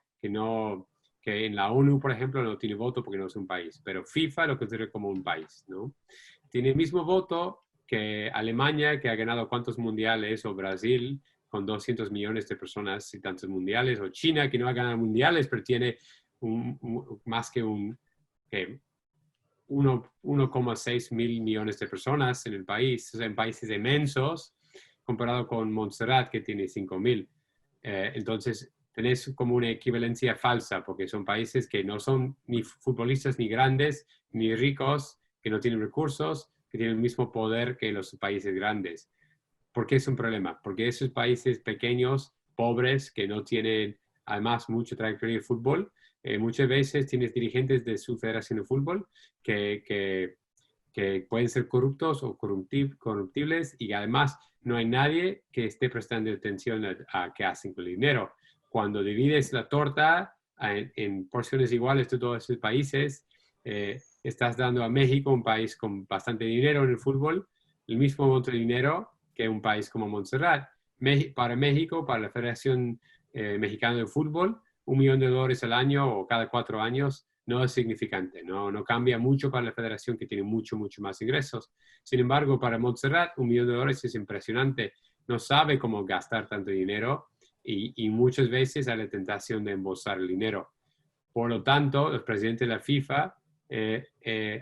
que en la ONU, por ejemplo, no tiene voto porque no es un país, pero FIFA lo considera como un país, ¿no? Tiene el mismo voto que Alemania, que ha ganado cuántos mundiales, o Brasil, con 200 millones de personas y tantos mundiales, o China, que no ha ganado mundiales, pero tiene más que 1,6 mil millones de personas en el país, o sea, en países inmensos, comparado con Montserrat, que tiene 5.000. Entonces, tenés como una equivalencia falsa, porque son países que no son ni futbolistas ni grandes, ni ricos, que no tienen recursos, que tienen el mismo poder que los países grandes. ¿Por qué es un problema? Porque esos países pequeños, pobres, que no tienen además mucha trayectoria de fútbol, muchas veces tienes dirigentes de su federación de fútbol que pueden ser corruptos o corruptibles, y además no hay nadie que esté prestando atención a qué hacen con el dinero. Cuando divides la torta en porciones iguales de todos esos países, estás dando a México, un país con bastante dinero en el fútbol, el mismo monto de dinero que un país como Montserrat. Para México, para la Federación Mexicana de Fútbol, $1 millón al año o cada 4 años no es significante, no cambia mucho para la federación, que tiene mucho más ingresos. Sin embargo, para Montserrat, $1 millón es impresionante. No sabe cómo gastar tanto dinero y muchas veces hay la tentación de embolsar el dinero. Por lo tanto, los presidentes de la FIFA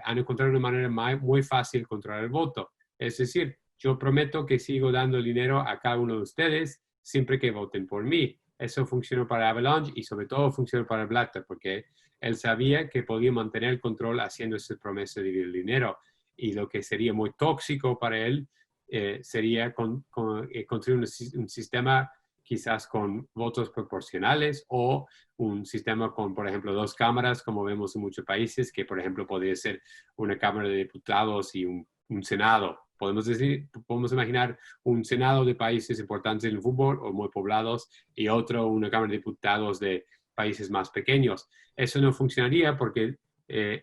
han encontrado una manera muy fácil de controlar el voto. Es decir, yo prometo que sigo dando el dinero a cada uno de ustedes siempre que voten por mí. Eso funcionó para Avalanche y sobre todo funcionó para Blatter, porque él sabía que podía mantener el control haciendo esa promesa de dividir el dinero. Y lo que sería muy tóxico para él sería construir un sistema quizás con votos proporcionales, o un sistema con, por ejemplo, 2 cámaras, como vemos en muchos países, que, por ejemplo, podría ser una Cámara de Diputados y un Senado. Podemos imaginar un Senado de países importantes en el fútbol o muy poblados, y una Cámara de Diputados de países más pequeños. Eso no funcionaría porque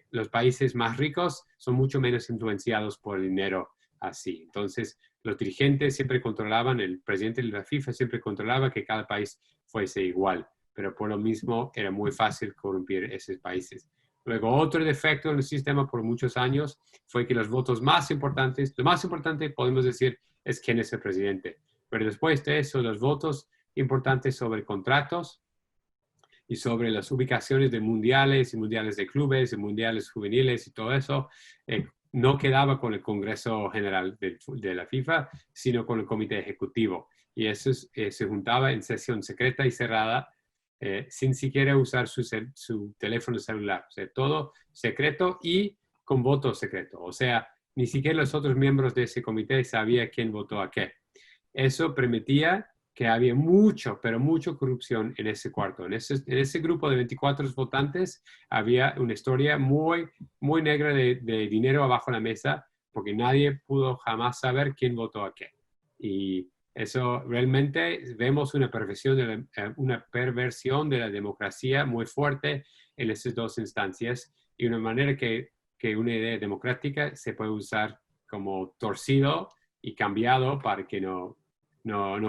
los países más ricos son mucho menos influenciados por el dinero así. Entonces, los dirigentes siempre controlaban, el presidente de la FIFA siempre controlaba que cada país fuese igual, pero por lo mismo era muy fácil corrompir esos países. Luego, otro defecto en el sistema por muchos años fue que los votos más importantes, lo más importante podemos decir es quién es el presidente, pero después de eso, los votos importantes sobre contratos y sobre las ubicaciones de mundiales y mundiales de clubes y mundiales juveniles y todo eso, no quedaba con el Congreso General de la FIFA, sino con el Comité Ejecutivo. Y eso se juntaba en sesión secreta y cerrada, sin siquiera usar su teléfono celular. O sea, todo secreto, y con voto secreto. O sea, ni siquiera los otros miembros de ese comité sabían quién votó a qué. Eso permitía que había mucho, pero mucha corrupción en ese cuarto. En ese grupo de 24 votantes había una historia muy, muy negra de dinero abajo de la mesa, porque nadie pudo jamás saber quién votó a qué. Y eso realmente vemos una perversión de la democracia muy fuerte en esas dos instancias y una manera que una idea democrática se puede usar como torcido y cambiado para que no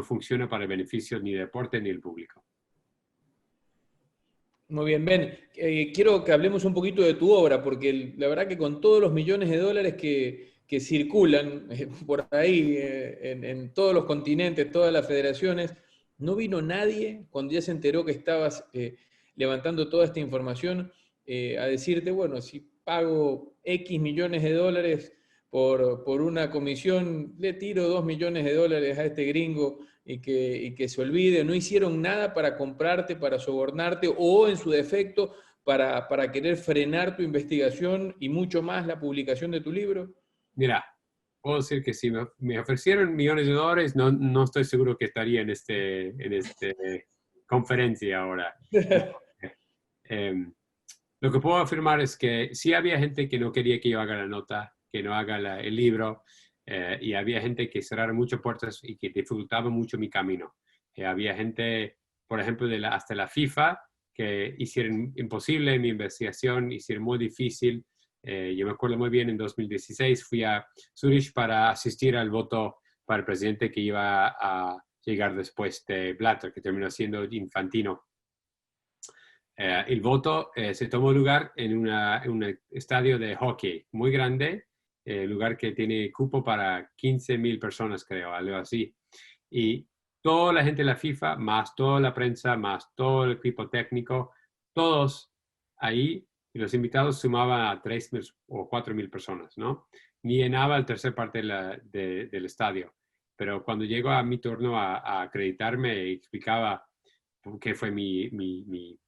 funcione para el beneficio ni del deporte ni del público. Muy bien, Ben. Quiero que hablemos un poquito de tu obra, porque la verdad que con todos los millones de dólares que circulan por ahí, en todos los continentes, todas las federaciones, no vino nadie cuando ya se enteró que estabas levantando toda esta información a decirte, bueno, si pago X millones de dólares por una comisión, le tiro 2 millones de dólares a este gringo y que se olvide. No hicieron nada para comprarte, para sobornarte o en su defecto para querer frenar tu investigación y mucho más la publicación de tu libro. Mira, puedo decir que si me ofrecieron millones de dólares, no estoy seguro que estaría en esta conferencia ahora. Lo que puedo afirmar es que sí había gente que no quería que yo haga la nota, que no haga el libro, y había gente que cerrara muchas puertas y que dificultaba mucho mi camino. Había gente, por ejemplo, hasta la FIFA, que hicieron imposible mi investigación, hicieron muy difícil. Yo me acuerdo muy bien, en 2016 fui a Zurich para asistir al voto para el presidente que iba a llegar después de Blatter, que terminó siendo Infantino. El voto se tomó lugar en un estadio de hockey muy grande, lugar que tiene cupo para 15,000 personas, creo, algo así. Y toda la gente de la FIFA, más toda la prensa, más todo el equipo técnico, todos ahí, y los invitados sumaban a 3,000 o 4,000 personas, ¿no? Ni llenaba la tercera parte del estadio. Pero cuando llegó a mi turno a acreditarme y explicaba qué fue mi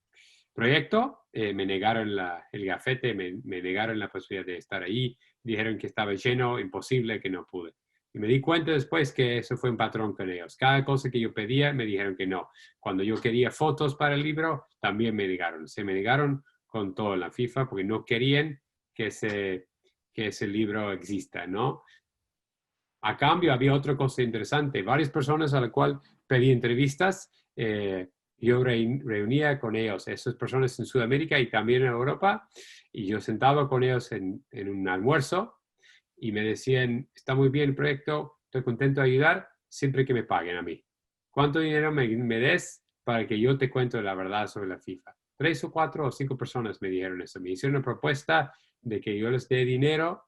proyecto, me negaron el gafete, me negaron la posibilidad de estar ahí, dijeron que estaba lleno, imposible, que no pude. Y me di cuenta después que eso fue un patrón con ellos. Cada cosa que yo pedía, me dijeron que no. Cuando yo quería fotos para el libro, también me negaron. Se me negaron con todo la FIFA porque no querían que ese libro exista, ¿no? A cambio, había otra cosa interesante. Varias personas a las cuales pedí entrevistas, yo reunía con ellos, esas personas en Sudamérica y también en Europa, y yo sentaba con ellos en un almuerzo y me decían, está muy bien el proyecto, estoy contento de ayudar, siempre que me paguen a mí. ¿Cuánto dinero me des para que yo te cuente la verdad sobre la FIFA? 3 o 4 o 5 personas me dijeron eso. Me hicieron una propuesta de que yo les dé dinero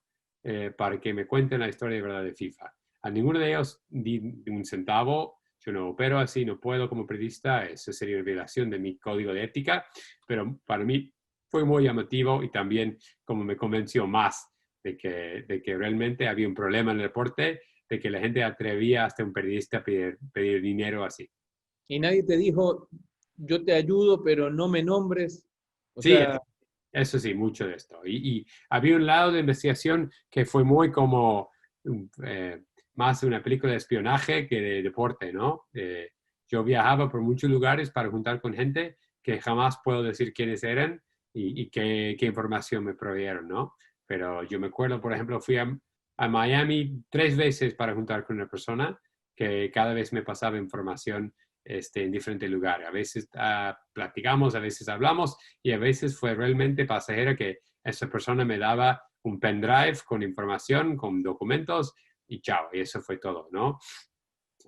para que me cuenten la historia de verdad de FIFA. A ninguno de ellos di un centavo. Yo no opero así, no puedo como periodista, eso sería una violación de mi código de ética, pero para mí fue muy llamativo y también como me convenció más de que realmente había un problema en el deporte, de que la gente atrevía hasta un periodista a pedir dinero así. Y nadie te dijo, yo te ayudo, pero no me nombres. Sí, eso sí, mucho de esto. Y había un lado de investigación que fue muy como más una película de espionaje que de deporte, ¿no? Yo viajaba por muchos lugares para juntar con gente que jamás puedo decir quiénes eran y qué información me proveyeron, ¿no? Pero yo me acuerdo, por ejemplo, fui a Miami 3 veces para juntar con una persona que cada vez me pasaba información en diferentes lugares. A veces platicamos, a veces hablamos y a veces fue realmente pasajera que esa persona me daba un pendrive con información, con documentos y chao, y eso fue todo, ¿no?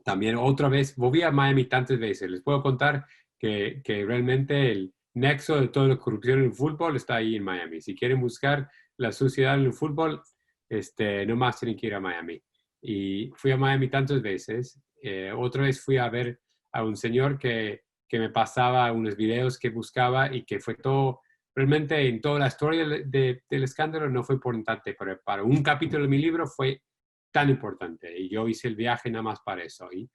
También otra vez, volví a Miami tantas veces. Les puedo contar que realmente el nexo de toda la corrupción en el fútbol está ahí en Miami. Si quieren buscar la suciedad en el fútbol, no más tienen que ir a Miami. Y fui a Miami tantas veces. Otra vez fui a ver a un señor que me pasaba unos videos que buscaba y que fue todo, realmente en toda la historia del escándalo no fue importante, pero para un capítulo de mi libro fue tan importante y yo hice el viaje nada más para eso. Y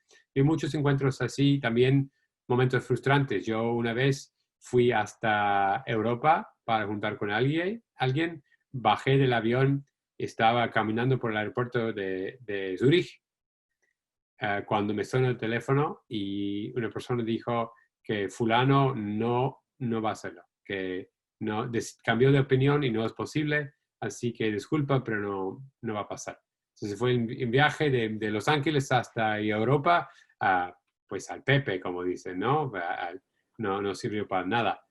muchos encuentros así, también momentos frustrantes. Yo una vez fui hasta Europa para juntar con alguien bajé del avión, estaba caminando por el aeropuerto de Zúrich, cuando me sonó el teléfono y una persona dijo que fulano no va a hacerlo, que no, cambió de opinión y no es posible, así que disculpa, pero no va a pasar. Entonces fue en viaje de Los Ángeles hasta Europa, pues al Pepe, como dicen, ¿no? No sirvió para nada.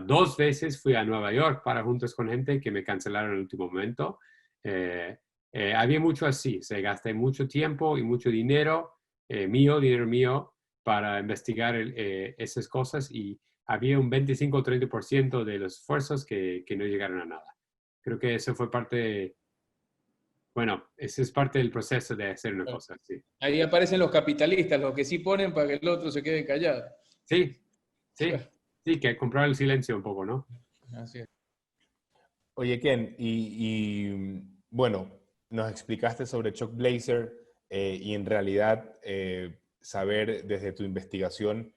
2 veces fui a Nueva York para juntos con gente que me cancelaron en el último momento. Había mucho así, se gasté mucho tiempo y mucho dinero mío, para investigar esas cosas y había un 25 o 30% de los esfuerzos que no llegaron a nada. Creo que eso fue bueno, ese es parte del proceso de hacer una cosa así. Ahí aparecen los capitalistas, los que sí ponen para que el otro se quede callado. Sí, que comprar el silencio un poco, ¿no? Así es. Oye, Ken, bueno, nos explicaste sobre Chuck Blazer y en realidad saber desde tu investigación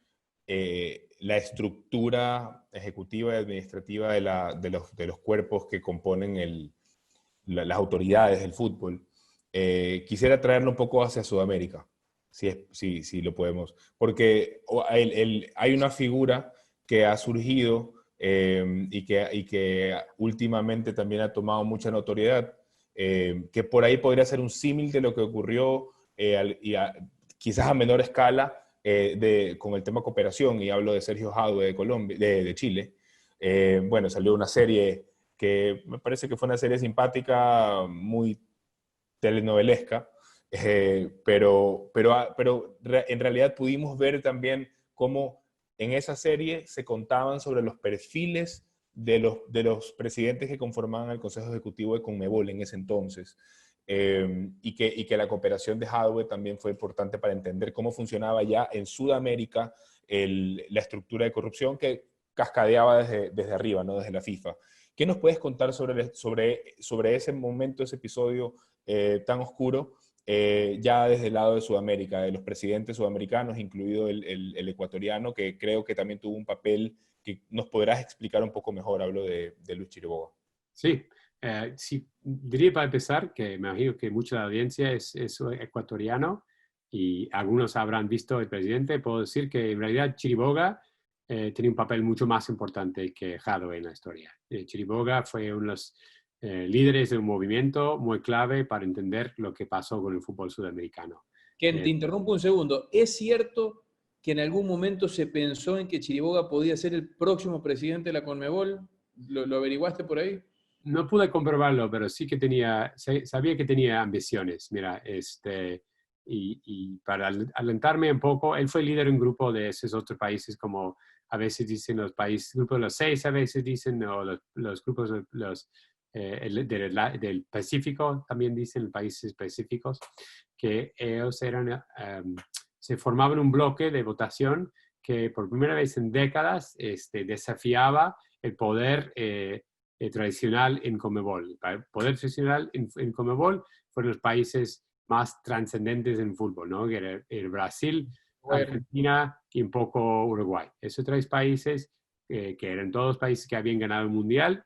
la estructura ejecutiva y administrativa de los cuerpos que componen las autoridades del fútbol. Quisiera traerlo un poco hacia Sudamérica, si lo podemos, porque hay una figura que ha surgido y que últimamente también ha tomado mucha notoriedad, que por ahí podría ser un símil de lo que ocurrió quizás a menor escala con el tema cooperación, y hablo de Sergio Jadue de Colombia, de Chile. Bueno, salió una serie que me parece que fue una serie simpática, muy telenovelesca, pero en realidad pudimos ver también cómo en esa serie se contaban sobre los perfiles de los presidentes que conformaban el Consejo Ejecutivo de Conmebol en ese entonces, y que la cooperación de Jadwe también fue importante para entender cómo funcionaba ya en Sudamérica la estructura de corrupción que cascadeaba desde arriba, ¿no? Desde la FIFA. ¿Qué nos puedes contar sobre ese momento, ese episodio tan oscuro, ya desde el lado de Sudamérica, de los presidentes sudamericanos, incluido el ecuatoriano, que creo que también tuvo un papel que nos podrás explicar un poco mejor? Hablo de Luis Chiriboga. Sí, sí, diría para empezar que me imagino que mucha de la audiencia es ecuatoriano y algunos habrán visto el presidente. Puedo decir que en realidad Chiriboga tiene un papel mucho más importante que Jadwe en la historia. Chiriboga fue uno de los líderes de un movimiento muy clave para entender lo que pasó con el fútbol sudamericano. Ken, te interrumpo un segundo. ¿Es cierto que en algún momento se pensó en que Chiriboga podía ser el próximo presidente de la Conmebol? ¿Lo averiguaste por ahí? No pude comprobarlo, pero sí que sabía que tenía ambiciones. Mira, y para alentarme un poco, él fue líder de un grupo de esos otros países, como a veces dicen los países, grupos de los 6 a veces dicen, o los grupos del Pacífico también dicen, países pacíficos, que ellos se formaban un bloque de votación que por primera vez en décadas desafiaba el poder tradicional en Conmebol. El poder tradicional en Conmebol fueron los países más trascendentes en fútbol, ¿no? Que era el Brasil, Argentina y un poco Uruguay. Esos 3 países, que eran todos países que habían ganado el Mundial,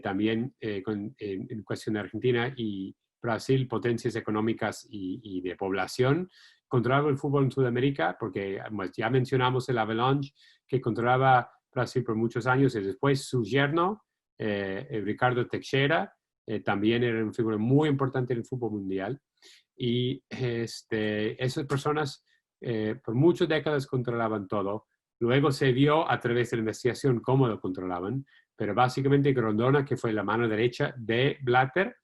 también en cuestión de Argentina y Brasil, potencias económicas y de población, controlaba el fútbol en Sudamérica, porque ya mencionamos el Avalanche, que controlaba Brasil por muchos años, y después su yerno, Ricardo Teixeira, también era una figura muy importante en el fútbol mundial. Y esas personas por muchas décadas controlaban todo. Luego se vio a través de la investigación cómo lo controlaban, pero básicamente Grondona, que fue la mano derecha de Blatter,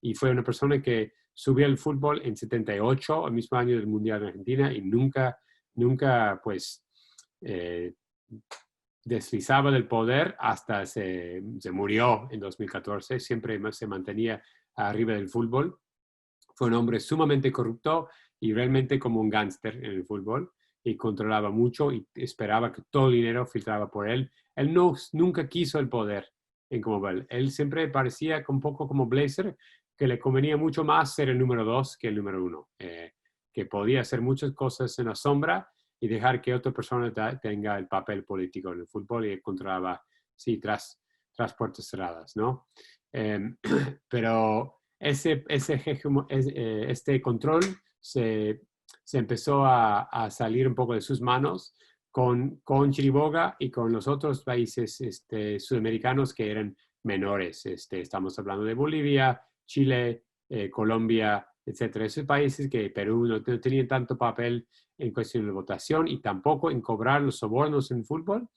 y fue una persona que subió al fútbol en 78, el mismo año del Mundial de Argentina, y nunca pues deslizaba del poder hasta se murió en 2014, siempre se mantenía arriba del fútbol. Fue un hombre sumamente corrupto y realmente como un gángster en el fútbol, y controlaba mucho y esperaba que todo el dinero filtraba por él. Él nunca quiso el poder en Conmebol. Él siempre parecía un poco como Blazer, que le convenía mucho más ser el número 2 que el número 1, que podía hacer muchas cosas en la sombra y dejar que otra persona tenga el papel político en el fútbol, y controlaba, sí, tras puertas cerradas, ¿no? Pero este control se empezó a salir un poco de sus manos con Chiriboga y con los otros países sudamericanos que eran menores. Estamos hablando de Bolivia, Chile, Colombia, etcétera. Esos países que Perú no tenía tanto papel en cuestión de votación y tampoco en cobrar los sobornos en fútbol.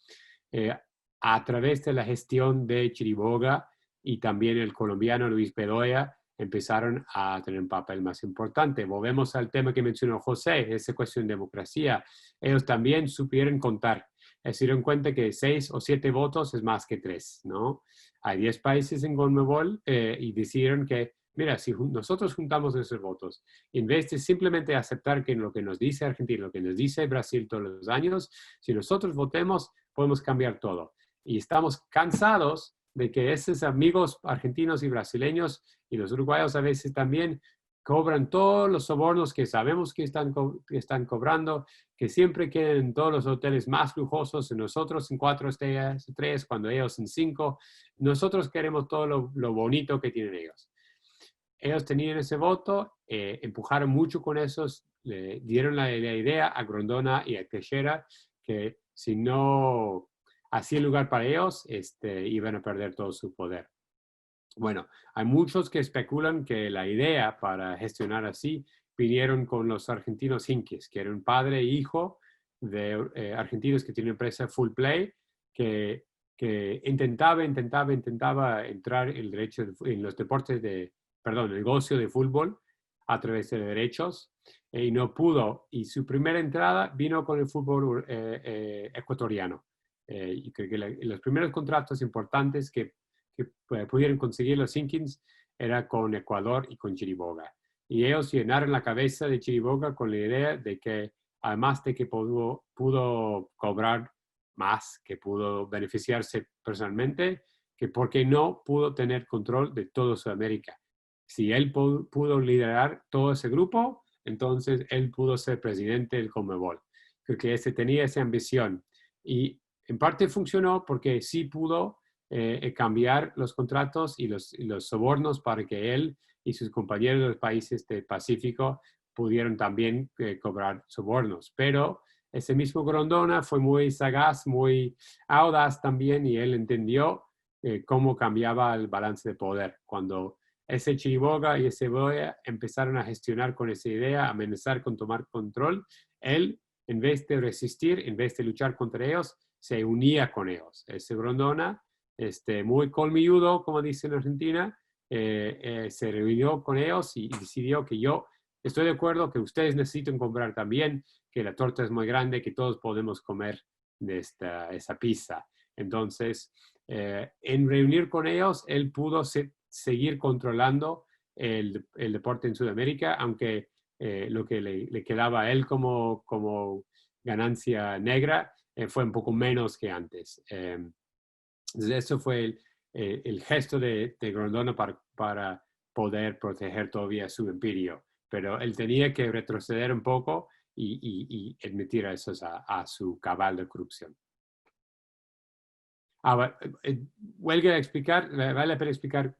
A través de la gestión de Chiriboga y también el colombiano Luis Bedoya empezaron a tener un papel más importante. Volvemos al tema que mencionó José, esa cuestión de democracia. Ellos también supieron contar. Se dieron cuenta que 6 o 7 votos es más que 3, ¿no? Hay 10 países en CONMEBOL y decidieron que, mira, si nosotros juntamos esos votos, en vez de simplemente aceptar que lo que nos dice Argentina, lo que nos dice Brasil todos los años, si nosotros votemos, podemos cambiar todo. Y estamos cansados de que esos amigos argentinos y brasileños y los uruguayos a veces también cobran todos los sobornos que sabemos que están cobrando, que siempre quieren todos los hoteles más lujosos, nosotros en 4 estrellas, cuando ellos en 5. Nosotros queremos todo lo bonito que tienen ellos. Ellos tenían ese voto, empujaron mucho con esos, le dieron la idea a Grondona y a Teixeira que si no hacía lugar para ellos, iban a perder todo su poder. Bueno, hay muchos que especulan que la idea para gestionar así vinieron con los argentinos Hinkies, que eran padre e hijo de argentinos que tienen empresa Full Play, que intentaba entrar el derecho en los deportes el negocio de fútbol a través de derechos y no pudo. Y su primera entrada vino con el fútbol ecuatoriano. Y creo que los primeros contratos importantes que pudieron conseguir los Hinkins era con Ecuador y con Chiriboga. Y ellos llenaron la cabeza de Chiriboga con la idea de que, además de que pudo cobrar más, que pudo beneficiarse personalmente, que por qué no pudo tener control de toda Sudamérica. Si él pudo liderar todo ese grupo, entonces él pudo ser presidente del CONMEBOL. Creo que tenía esa ambición. Y en parte funcionó porque sí pudo cambiar los contratos y los sobornos para que él y sus compañeros de los países del Pacífico pudieron también cobrar sobornos. Pero ese mismo Grondona fue muy sagaz, muy audaz también, y él entendió cómo cambiaba el balance de poder. Cuando ese Chiriboga y ese Bedoya empezaron a gestionar con esa idea, a amenazar con tomar control, él, en vez de resistir, en vez de luchar contra ellos, se unía con ellos. Ese Grondona, muy colmilludo, como dicen en Argentina, se reunió con ellos y decidió que yo estoy de acuerdo que ustedes necesitan comprar también, que la torta es muy grande, que todos podemos comer de esa pizza. Entonces, en reunir con ellos, él pudo seguir controlando el deporte en Sudamérica, aunque lo que le quedaba a él como ganancia negra fue un poco menos que antes. Entonces, eso fue el gesto de Grondona para poder proteger todavía su imperio. Pero él tenía que retroceder un poco y admitir a esos a su cabal de corrupción. Ahora, vale la pena explicar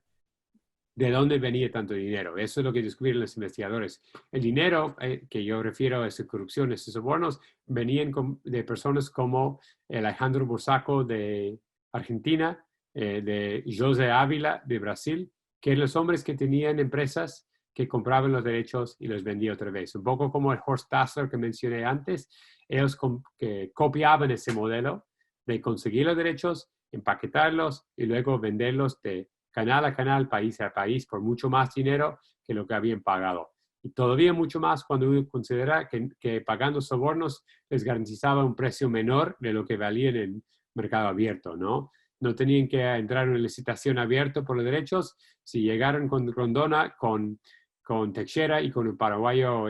de dónde venía tanto dinero. Eso es lo que descubrieron los investigadores. El dinero que yo refiero a esa corrupción, esos sobornos, venían de personas como Alejandro Bursaco de Argentina, de José Ávila de Brasil, que eran los hombres que tenían empresas que compraban los derechos y los vendían otra vez. Un poco como el Horst Dassler que mencioné antes, ellos que copiaban ese modelo de conseguir los derechos, empaquetarlos y luego venderlos de canal a canal, país a país, por mucho más dinero que lo que habían pagado. Y todavía mucho más cuando uno considera que pagando sobornos les garantizaba un precio menor de lo que valía en el mercado abierto, ¿no? No tenían que entrar en una licitación abierta por los derechos. Si llegaron con Grondona, con Teixeira y con el paraguayo,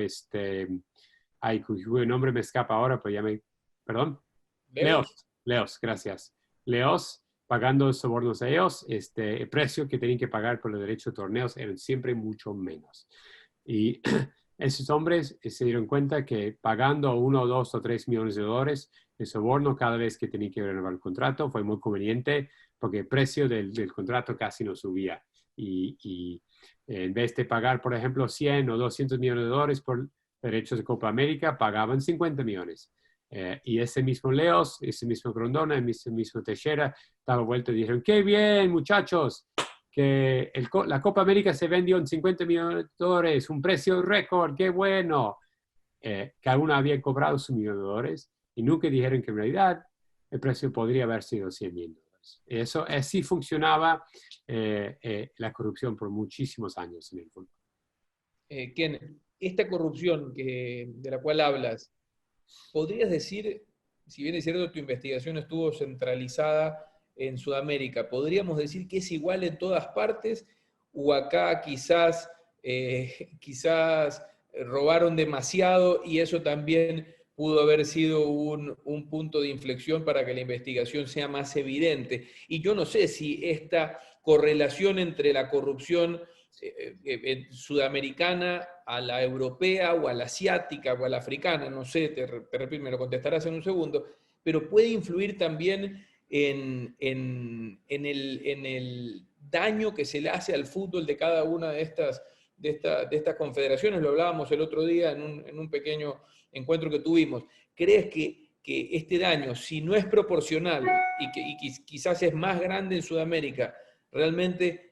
cuyo nombre me escapa ahora, pero perdón. Leos, gracias. Leos, pagando sobornos a ellos, el precio que tenían que pagar por los derechos de torneos eran siempre mucho menos. Y esos hombres se dieron cuenta que pagando 1, 2 o 3 millones de dólares de soborno cada vez que tenían que renovar el contrato fue muy conveniente porque el precio del contrato casi no subía. y en vez de pagar, por ejemplo, 100 o 200 millones de dólares por derechos de Copa América, pagaban 50 millones. Y ese mismo Leos, ese mismo Grondona, ese mismo Teixeira, daba vuelta y dijeron, ¡qué bien, muchachos! Que la Copa América se vendió en 50 millones de dólares, un precio récord, ¡qué bueno! Cada uno había cobrado su millón de dólares y nunca dijeron que en realidad el precio podría haber sido 100 mil dólares. Eso así funcionaba la corrupción por muchísimos años en el fútbol. Ken, esta corrupción de la cual hablas, ¿podrías decir, si bien es cierto tu investigación estuvo centralizada en Sudamérica, ¿podríamos decir que es igual en todas partes o acá quizás robaron demasiado y eso también pudo haber sido un punto de inflexión para que la investigación sea más evidente? Y yo no sé si esta correlación entre la corrupción sudamericana a la europea o a la asiática o a la africana, no sé, te repito, me lo contestarás en un segundo, pero puede influir también en el daño que se le hace al fútbol de cada una de estas confederaciones. Lo hablábamos el otro día en un pequeño encuentro que tuvimos. ¿Crees que este daño, si no es proporcional y quizás es más grande en Sudamérica, realmente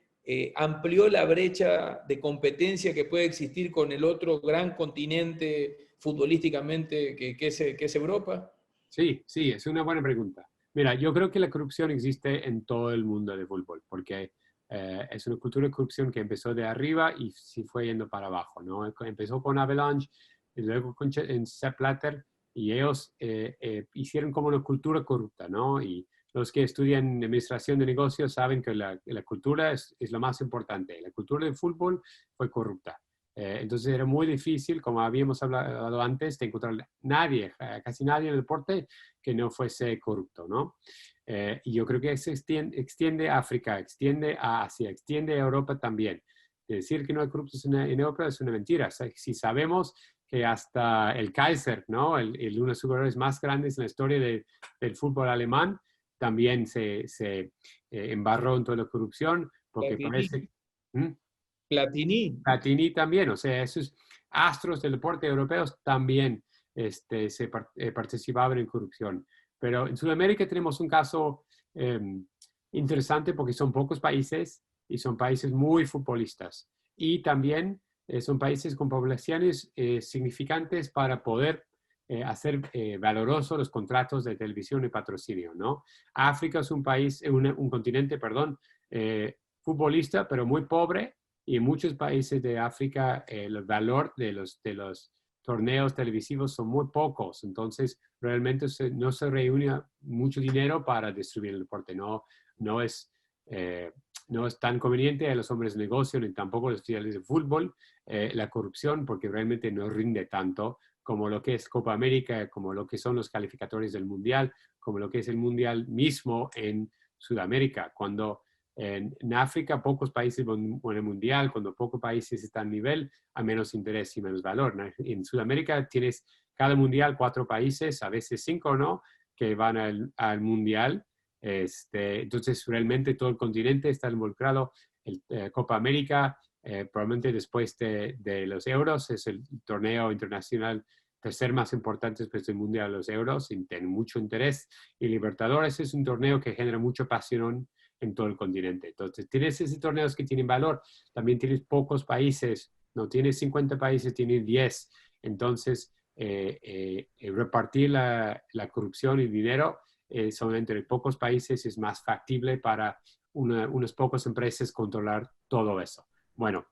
amplió la brecha de competencia que puede existir con el otro gran continente futbolísticamente que es Europa? Sí, sí, es una buena pregunta. Mira, yo creo que la corrupción existe en todo el mundo del fútbol, porque es una cultura de corrupción que empezó de arriba y se fue yendo para abajo, ¿no? Empezó con Avalanche, y luego en Sepp Blatter, y ellos hicieron como una cultura corrupta, ¿no? Y los que estudian administración de negocios saben que la cultura es lo más importante. La cultura del fútbol fue corrupta. Entonces era muy difícil, como habíamos hablado antes, de encontrar casi nadie en el deporte que no fuese corrupto, ¿no? Y yo creo que se extiende a África, extiende a Asia, extiende a Europa también. Decir que no hay corruptos en Europa es una mentira. O sea, si sabemos que hasta el Kaiser, ¿no? Uno de los jugadores más grandes en la historia del fútbol alemán, también se embarró en toda la corrupción, porque Platini. parece... ¿Mm? Platini también, o sea, esos astros del deporte europeos también participaban en corrupción. Pero en Sudamérica tenemos un caso interesante porque son pocos países y son países muy futbolistas. Y también son países con poblaciones significantes para poder hacer valorosos los contratos de televisión y patrocinio, ¿no? África es un país, un continente, perdón, futbolista, pero muy pobre. Y en muchos países de África el valor de los torneos televisivos son muy pocos. Entonces, realmente no se reúne mucho dinero para distribuir el deporte. No es tan conveniente a los hombres de negocio ni tampoco a los estudiantes de fútbol la corrupción, porque realmente no rinde tanto como lo que es Copa América, como lo que son los calificatorios del Mundial, como lo que es el Mundial mismo en Sudamérica. Cuando en África pocos países van al mundial, cuando pocos países están a nivel, hay menos interés y menos valor. En Sudamérica tienes cada mundial 4 países, a veces 5, ¿no?, que van al mundial. Entonces realmente todo el continente está involucrado. Copa América, probablemente después de los Euros, es el torneo internacional tercer más importante después del mundial de los Euros y tiene mucho interés. Y Libertadores es un torneo que genera mucha pasión en todo el continente. Entonces, tienes esos torneos que tienen valor, también tienes pocos países, no tienes 50 países, tienes 10. Entonces, repartir la corrupción y dinero solamente en pocos países es más factible para unas pocas empresas controlar todo eso. Bueno,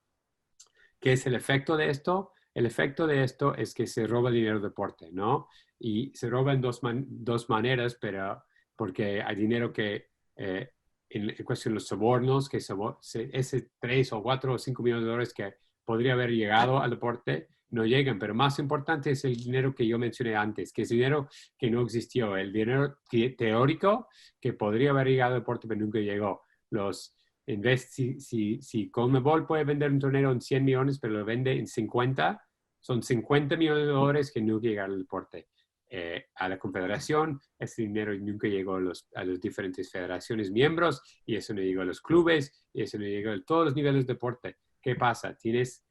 ¿qué es el efecto de esto? El efecto de esto es que se roba dinero del deporte, ¿no? Y se roba en dos maneras, pero porque hay dinero que en cuestión de los sobornos, que ese 3 o 4 o 5 millones de dólares que podría haber llegado al deporte, no llegan. Pero más importante es el dinero que yo mencioné antes, que es dinero que no existió, el dinero teórico que podría haber llegado al deporte, pero nunca llegó. En vez, si Conmebol puede vender un torneo en 100 millones, pero lo vende en 50, son 50 millones de dólares que nunca llegan al deporte. a la confederación, ese dinero nunca llegó a las diferentes federaciones miembros, y eso no llegó a los clubes, y eso no llegó a todos los niveles de deporte. ¿Qué pasa? Tienes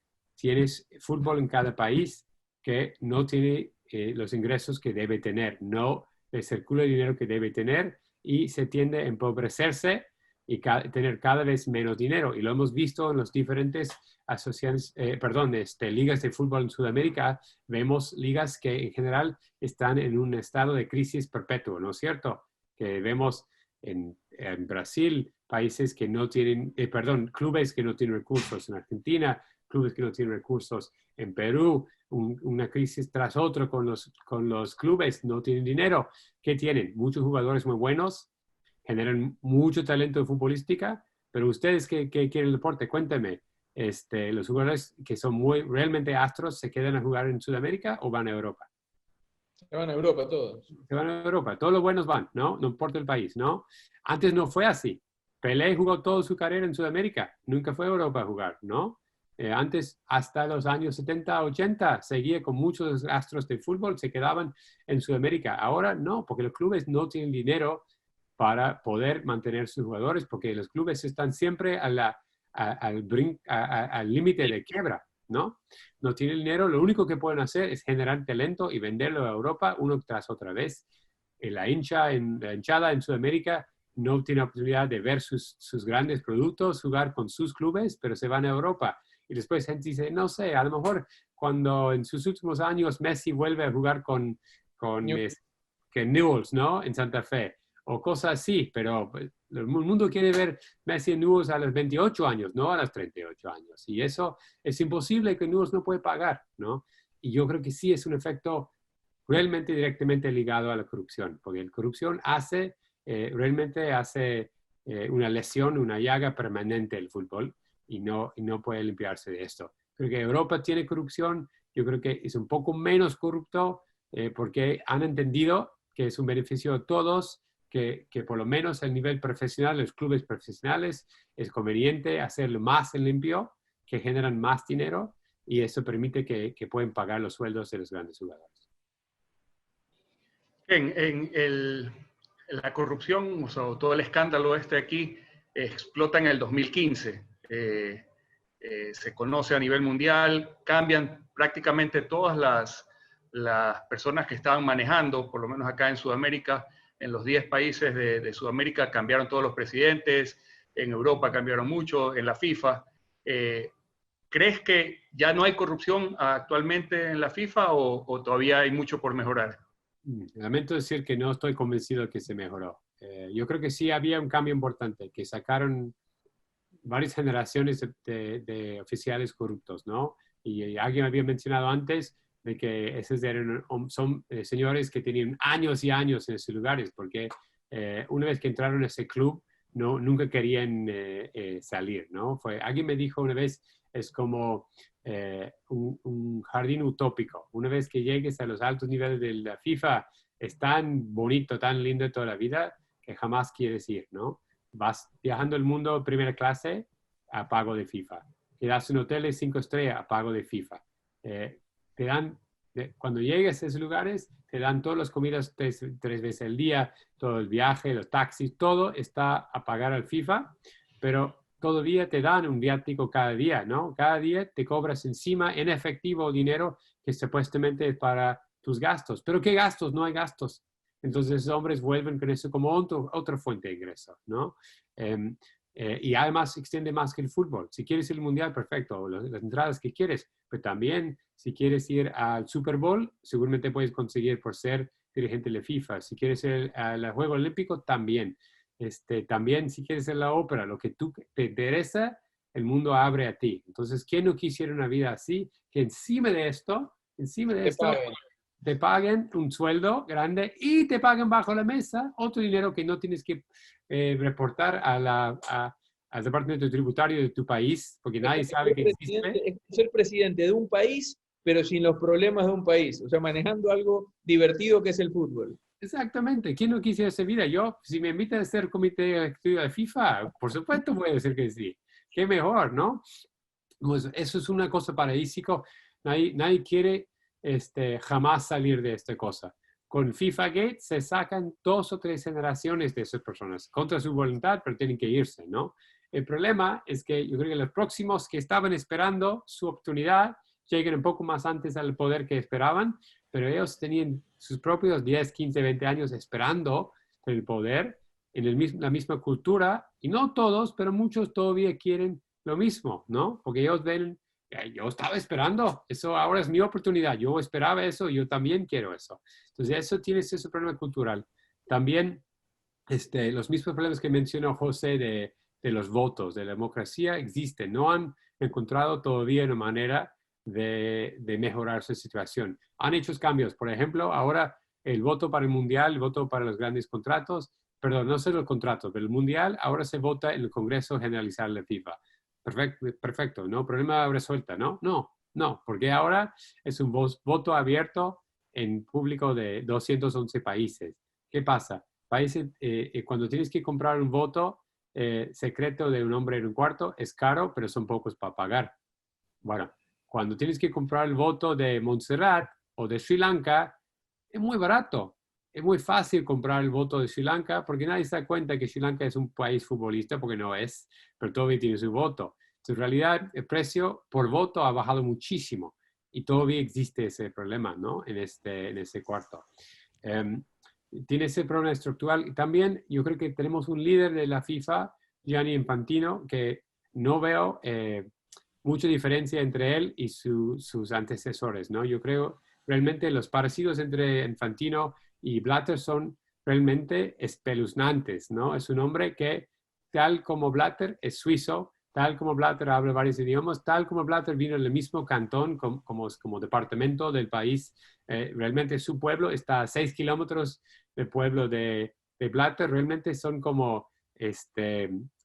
fútbol en cada país que no tiene los ingresos que debe tener, no le circula el dinero que debe tener, y se tiende a empobrecerse y tener cada vez menos dinero. Y lo hemos visto en las diferentes ligas de fútbol en Sudamérica. Vemos ligas que en general están en un estado de crisis perpetuo, ¿no es cierto? Que vemos en Brasil países que no tienen, clubes que no tienen recursos, en Argentina, clubes que no tienen recursos, en Perú, una crisis tras otra con los clubes, no tienen dinero. ¿Qué tienen? Muchos jugadores muy buenos, generan mucho talento de futbolística, pero ustedes que quieren el deporte, cuéntenme, ¿los jugadores que son realmente astros se quedan a jugar en Sudamérica o van a Europa? Se van a Europa todos. Se van a Europa, todos los buenos van, ¿no? No importa el país, ¿no? Antes no fue así. Pelé jugó toda su carrera en Sudamérica, nunca fue a Europa a jugar, ¿no? Antes, hasta los años 70, 80, seguía con muchos astros de fútbol, se quedaban en Sudamérica. Ahora no, porque los clubes no tienen dinero para poder mantener sus jugadores, porque los clubes están siempre al límite de quiebra, ¿no? No tienen dinero, lo único que pueden hacer es generar talento y venderlo a Europa uno tras otra vez. La hinchada en Sudamérica no tiene oportunidad de ver sus grandes productos, jugar con sus clubes, pero se van a Europa. Y después gente dice, no sé, a lo mejor cuando en sus últimos años Messi vuelve a jugar con Newell's, ¿no? En Santa Fe, o cosas así, pero el mundo quiere ver Messi en Newell's a los 28 años, no a los 38 años. Y eso es imposible, que Newell's no puede pagar, ¿no? Y yo creo que sí es un efecto realmente directamente ligado a la corrupción, porque la corrupción realmente hace una lesión, una llaga permanente el fútbol, y no puede limpiarse de esto. Creo que Europa tiene corrupción, yo creo que es un poco menos corrupto porque han entendido que es un beneficio a todos, que por lo menos a nivel profesional, los clubes profesionales, es conveniente hacerlo más en limpio, que generan más dinero, y eso permite que pueden pagar los sueldos de los grandes jugadores. La corrupción, o sea, todo el escándalo aquí explota en el 2015. Se conoce a nivel mundial, cambian prácticamente todas las personas que estaban manejando, por lo menos acá en Sudamérica, en los 10 países de Sudamérica cambiaron todos los presidentes, en Europa cambiaron mucho, en la FIFA. ¿Crees que ya no hay corrupción actualmente en la FIFA o todavía hay mucho por mejorar? Lamento decir que no estoy convencido de que se mejoró. Yo creo que sí había un cambio importante, que sacaron varias generaciones de oficiales corruptos, ¿no? Y alguien había mencionado antes de que esos son señores que tenían años y años en esos lugares, porque una vez que entraron a ese club, nunca querían salir, ¿no? Alguien me dijo una vez, es como un jardín utópico. Una vez que llegues a los altos niveles de la FIFA, es tan bonito, tan lindo toda la vida, que jamás quieres ir, ¿no? Vas viajando el mundo primera clase a pago de FIFA. Quedas en hoteles 5 estrellas a pago de FIFA. Te dan, cuando llegues a esos lugares, te dan todas las comidas tres veces al día, todo el viaje, los taxis, todo está a pagar al FIFA, pero todavía te dan un viático cada día, ¿no? Cada día te cobras encima en efectivo dinero que supuestamente es para tus gastos. ¿Pero qué gastos? No hay gastos. Entonces, esos hombres vuelven con eso como otra fuente de ingreso, ¿no? Y además extiende más que el fútbol. Si quieres ir al Mundial, perfecto, las entradas que quieres, pero también si quieres ir al Super Bowl, seguramente puedes conseguir por ser dirigente de la FIFA. Si quieres ir al Juego Olímpico, también. También si quieres ir a la ópera, lo que tú te interesa, el mundo abre a ti. Entonces, ¿quién no quisiera una vida así? Que encima de esto, te paguen un sueldo grande y te paguen bajo la mesa otro dinero que no tienes que reportar al departamento tributario de tu país, porque nadie sabe que existe. Es ser presidente de un país, pero sin los problemas de un país. O sea, manejando algo divertido que es el fútbol. Exactamente. ¿Quién no quisiera esa vida? Yo, si me invitan a ser comité ejecutivo de FIFA, por supuesto voy a decir que sí. Qué mejor, ¿no? Pues eso es una cosa paradisíaca. Nadie quiere jamás salir de esta cosa. con FIFA Gate se sacan 2 o 3 generaciones de esas personas contra su voluntad, pero tienen que irse, ¿no? El problema es que yo creo que los próximos que estaban esperando su oportunidad llegan un poco más antes al poder que esperaban, pero ellos tenían sus propios 10, 15, 20 años esperando el poder en la misma cultura, y no todos, pero muchos todavía quieren lo mismo, ¿no? Porque ellos ven, yo estaba esperando, eso ahora es mi oportunidad, yo esperaba eso, yo también quiero eso. Entonces, eso tiene ese problema cultural. También, los mismos problemas que mencionó José de los votos, de la democracia, existen. No han encontrado todavía una manera de mejorar su situación. Han hecho cambios. Por ejemplo, ahora el voto para el Mundial, el voto para los grandes contratos, perdón, no solo el contrato, pero el Mundial, ahora se vota en el Congreso General de FIFA. Perfecto, perfecto, ¿no? Problema resuelto, ¿no? No, porque ahora es un voto abierto en público de 211 países. ¿Qué pasa? Países, cuando tienes que comprar un voto secreto de un hombre en un cuarto, es caro, pero son pocos para pagar. Bueno, cuando tienes que comprar el voto de Montserrat o de Sri Lanka, es muy barato. Es muy fácil comprar el voto de Sri Lanka porque nadie se da cuenta que Sri Lanka es un país futbolista, porque no es, pero todavía tiene su voto. En realidad, el precio por voto ha bajado muchísimo y todavía existe ese problema, ¿no? En ese cuarto. Tiene ese problema estructural. Y también yo creo que tenemos un líder de la FIFA, Gianni Infantino, que no veo mucha diferencia entre él y sus antecesores, ¿no? Yo creo realmente los parecidos entre Infantino y Blatter son realmente espeluznantes, ¿no? Es un hombre que, tal como Blatter, es suizo, tal como Blatter habla varios idiomas, tal como Blatter vino del mismo cantón como departamento del país. Realmente su pueblo está a 6 kilómetros del pueblo de Blatter. Realmente son como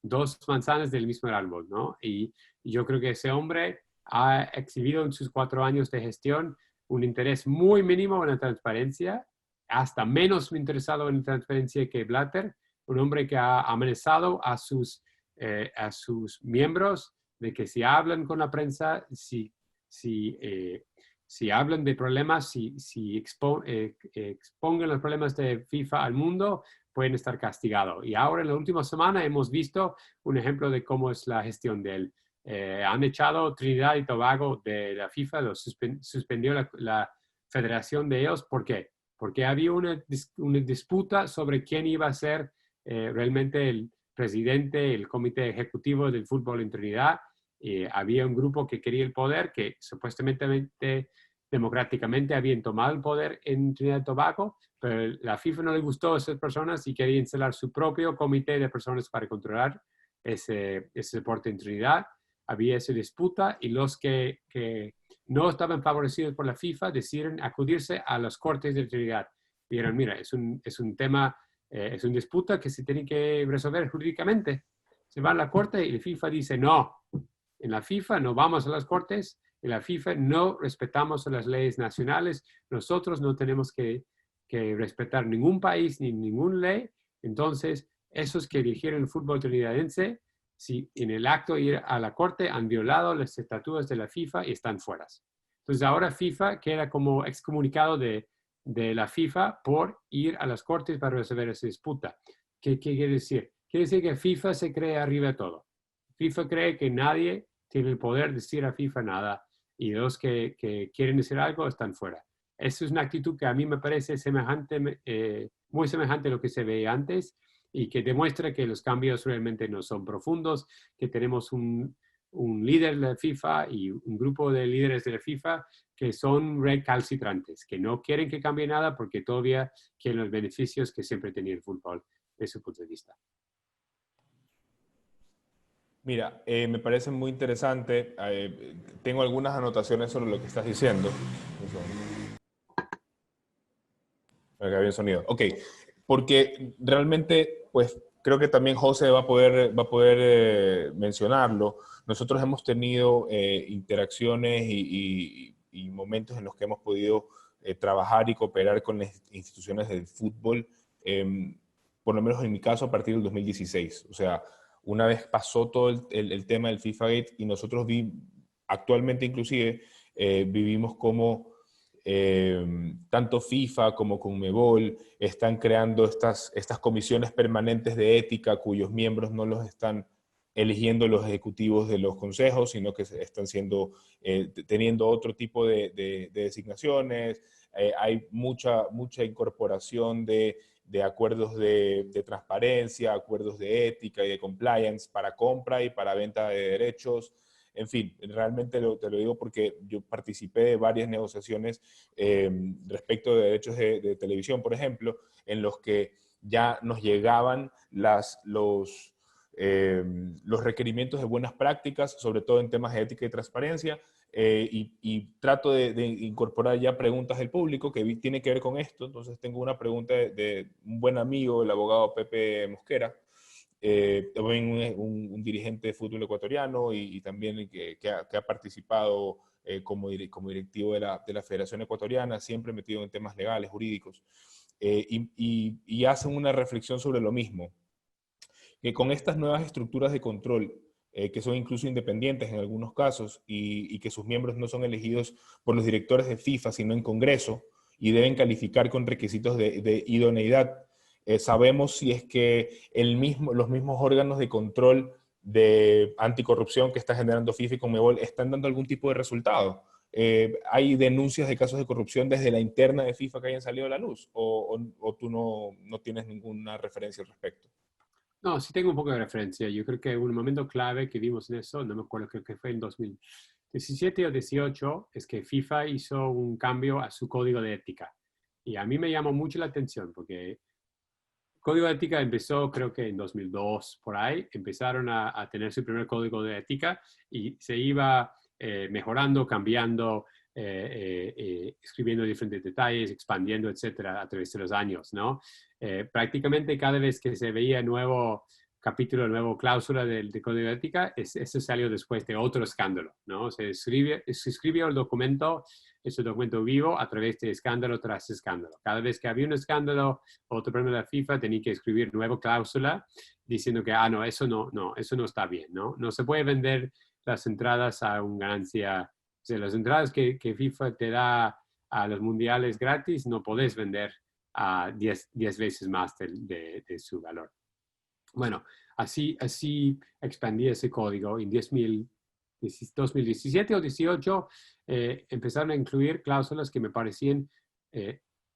2 manzanas del mismo árbol, ¿no? Y yo creo que ese hombre ha exhibido en sus 4 años de gestión un interés muy mínimo en la transparencia, hasta menos interesado en la transparencia que Blatter, un hombre que ha amenazado a sus miembros de que si hablan con la prensa, si hablan de problemas, si expongan los problemas de FIFA al mundo, pueden estar castigados. Y ahora en la última semana hemos visto un ejemplo de cómo es la gestión de él. Han echado Trinidad y Tobago de la FIFA, lo suspendió la federación de ellos. ¿Por qué? Porque había una disputa sobre quién iba a ser realmente el presidente, el comité ejecutivo del fútbol en Trinidad. Había un grupo que quería el poder, que supuestamente democráticamente habían tomado el poder en Trinidad y Tobago, pero la FIFA no le gustó a esas personas y quería instalar su propio comité de personas para controlar ese deporte en Trinidad. Había esa disputa y los que no estaban favorecidos por la FIFA decidieron acudirse a las cortes de Trinidad. Dijeron, mira, es un tema, es una disputa que se tiene que resolver jurídicamente. Se va a la corte y la FIFA dice, no, en la FIFA no vamos a las cortes, en la FIFA no respetamos las leyes nacionales, nosotros no tenemos que respetar ningún país ni ninguna ley. Entonces, esos que dirigieron el fútbol trinitadense, si en el acto de ir a la corte han violado las estatutos de la FIFA y están fuera. Entonces ahora FIFA queda como excomunicado de la FIFA por ir a las cortes para resolver esa disputa. ¿Qué quiere decir? Quiere decir que FIFA se cree arriba de todo. FIFA cree que nadie tiene el poder de decir a FIFA nada y los que quieren decir algo están fuera. Esa es una actitud que a mí me parece muy semejante a lo que se veía antes, y que demuestra que los cambios realmente no son profundos, que tenemos un líder de la FIFA y un grupo de líderes de la FIFA que son recalcitrantes, que no quieren que cambie nada porque todavía quieren los beneficios que siempre tenía el fútbol desde su punto de vista. Mira, me parece muy interesante. Tengo algunas anotaciones sobre lo que estás diciendo. Acá había un sonido. Ok, porque realmente, pues, creo que también José va a poder mencionarlo. Nosotros hemos tenido interacciones y momentos en los que hemos podido trabajar y cooperar con las instituciones del fútbol, por lo menos en mi caso, a partir del 2016. O sea, una vez pasó todo el tema del FIFA Gate y nosotros actualmente inclusive vivimos como tanto FIFA como Conmebol están creando estas comisiones permanentes de ética cuyos miembros no los están eligiendo los ejecutivos de los consejos, sino que están teniendo otro tipo de designaciones. Hay mucha incorporación de acuerdos de transparencia, acuerdos de ética y de compliance para compra y para venta de derechos. En fin, realmente te lo digo porque yo participé de varias negociaciones respecto de derechos de televisión, por ejemplo, en los que ya nos llegaban los requerimientos de buenas prácticas, sobre todo en temas de ética y transparencia, y trato de incorporar ya preguntas del público que tiene que ver con esto. Entonces tengo una pregunta de un buen amigo, el abogado Pepe Mosquera, también un dirigente de fútbol ecuatoriano y también que ha participado como directivo de la Federación Ecuatoriana, siempre metido en temas legales, jurídicos, y hacen una reflexión sobre lo mismo, que con estas nuevas estructuras de control, que son incluso independientes en algunos casos, y que sus miembros no son elegidos por los directores de FIFA, sino en Congreso, y deben calificar con requisitos de idoneidad. Sabemos si es que los mismos órganos de control de anticorrupción que está generando FIFA y Conmebol están dando algún tipo de resultado. ¿Hay denuncias de casos de corrupción desde la interna de FIFA que hayan salido a la luz? ¿O tú no tienes ninguna referencia al respecto? No, sí tengo un poco de referencia. Yo creo que un momento clave que vimos en eso, no me acuerdo, creo que fue en 2017 o 18, es que FIFA hizo un cambio a su código de ética. Y a mí me llamó mucho la atención porque el código de ética empezó, creo que en 2002, por ahí, empezaron a tener su primer código de ética y se iba mejorando, cambiando, escribiendo diferentes detalles, expandiendo, etcétera, a través de los años, ¿no? Prácticamente cada vez que se veía nuevo capítulo, nueva cláusula del código de ética, eso salió después de otro escándalo, ¿no? Se escribió el documento, ese documento vivo, a través de escándalo tras escándalo. Cada vez que había un escándalo, otro premio de la FIFA tenía que escribir nueva cláusula diciendo que, no, eso no está bien, ¿no? No se puede vender las entradas a una ganancia. O sea, las entradas que FIFA te da a los mundiales gratis, no podés vender a 10 veces más de su valor. Bueno, así expandí ese código. En 2017 o 2018 empezaron a incluir cláusulas que me parecían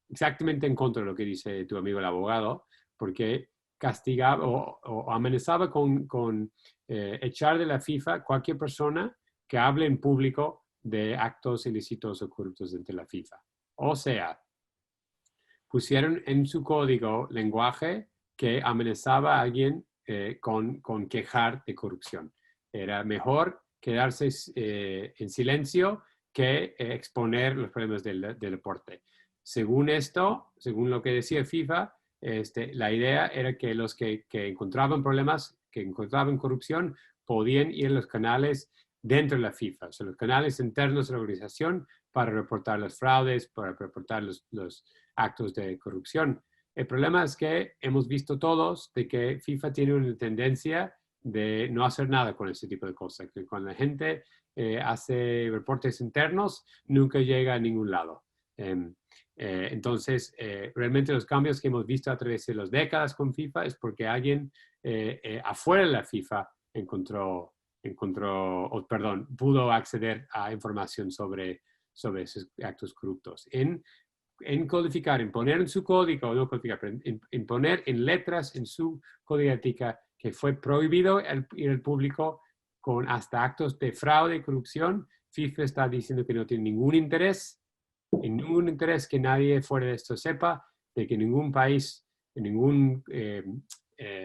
exactamente en contra de lo que dice tu amigo el abogado, porque castigaba o amenazaba con echar de la FIFA cualquier persona que hable en público de actos ilícitos o corruptos dentro de la FIFA. O sea, pusieron en su código lenguaje que amenazaba a alguien con quejar de corrupción. Era mejor quedarse en silencio que exponer los problemas del deporte. Según esto, según lo que decía FIFA, la idea era que los que encontraban problemas, que encontraban corrupción, podían ir a los canales dentro de la FIFA, o sea, los canales internos de la organización para reportar los fraudes, para reportar los actos de corrupción. El problema es que hemos visto todos de que FIFA tiene una tendencia de no hacer nada con ese tipo de cosas, que cuando la gente hace reportes internos, nunca llega a ningún lado. Entonces, realmente los cambios que hemos visto a través de las décadas con FIFA es porque alguien afuera de la FIFA pudo acceder a información sobre esos actos corruptos. En codificar, en poner en su código, no codificar, pero en poner en letras en su código de ética que fue prohibido ir al público con hasta actos de fraude y corrupción, FIFA está diciendo que no tiene ningún interés que nadie fuera de esto sepa, de que ningún país, ningún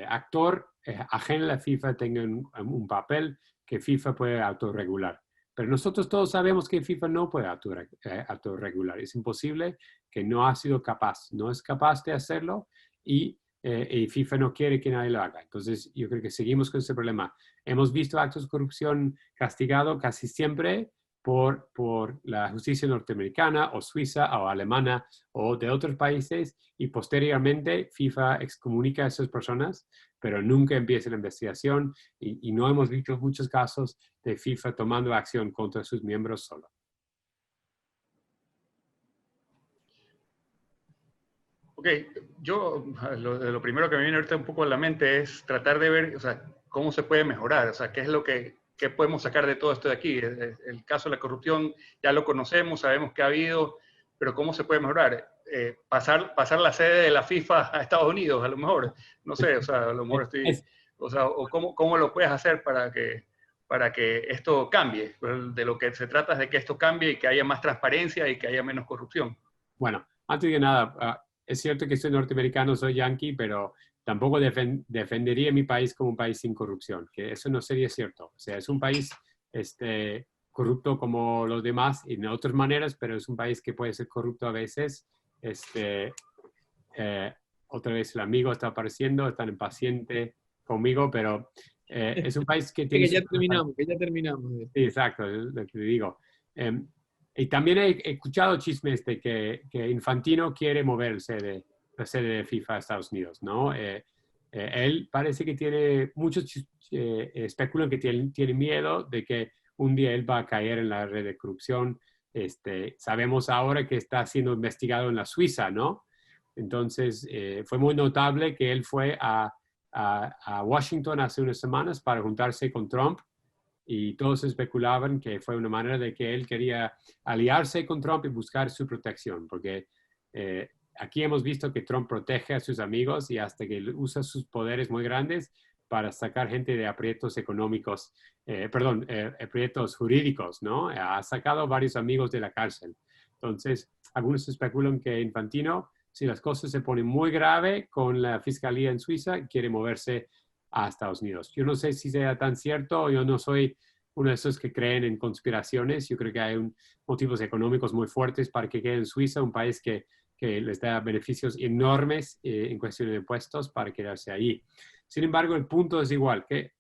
actor ajeno a la FIFA tenga un papel que FIFA puede autorregular. Pero nosotros todos sabemos que FIFA no puede autorregular. Es imposible, que no ha sido capaz. No es capaz de hacerlo y FIFA no quiere que nadie lo haga. Entonces, yo creo que seguimos con ese problema. Hemos visto actos de corrupción castigados casi siempre por la justicia norteamericana o suiza o alemana o de otros países y posteriormente FIFA excomunica a esas personas, pero nunca empieza la investigación y no hemos visto muchos casos de FIFA tomando acción contra sus miembros solo. Ok, yo lo primero que me viene ahorita un poco a la mente es tratar de ver, o sea, cómo se puede mejorar, o sea, qué es lo qué podemos sacar de todo esto de aquí. El caso de la corrupción ya lo conocemos, sabemos que ha habido, pero ¿cómo se puede mejorar? Pasar la sede de la FIFA a Estados Unidos, a lo mejor, no sé, o sea, a lo mejor o sea, o cómo lo puedes hacer para que esto cambie. De lo que se trata es de que esto cambie y que haya más transparencia y que haya menos corrupción. Bueno, antes de nada, es cierto que soy norteamericano, soy yanqui, pero tampoco defendería mi país como un país sin corrupción, que eso no sería cierto. O sea, es un país corrupto como los demás y de otras maneras, pero es un país que puede ser corrupto a veces. Otra vez el amigo está apareciendo, están impaciente conmigo, pero es un país que tiene... Que ya terminamos. Sí, exacto, es lo que te digo. Y también he escuchado chismes de que Infantino quiere moverse la sede de FIFA a Estados Unidos, ¿no? Él parece que tiene, muchos especulan que tiene miedo de que un día él va a caer en la red de corrupción. Sabemos ahora que está siendo investigado en la Suiza, ¿no? Entonces, fue muy notable que él fue a Washington hace unas semanas para juntarse con Trump. Y todos especulaban que fue una manera de que él quería aliarse con Trump y buscar su protección, porque aquí hemos visto que Trump protege a sus amigos y hasta que usa sus poderes muy grandes para sacar gente de aprietos económicos, aprietos jurídicos, ¿no? Ha sacado varios amigos de la cárcel. Entonces, algunos especulan que Infantino, si las cosas se ponen muy grave con la fiscalía en Suiza, quiere moverse a Estados Unidos. Yo no sé si sea tan cierto, yo no soy uno de esos que creen en conspiraciones, yo creo que hay motivos económicos muy fuertes para que quede en Suiza, un país que les da beneficios enormes en cuestión de impuestos para quedarse ahí. Sin embargo, el punto es igual, que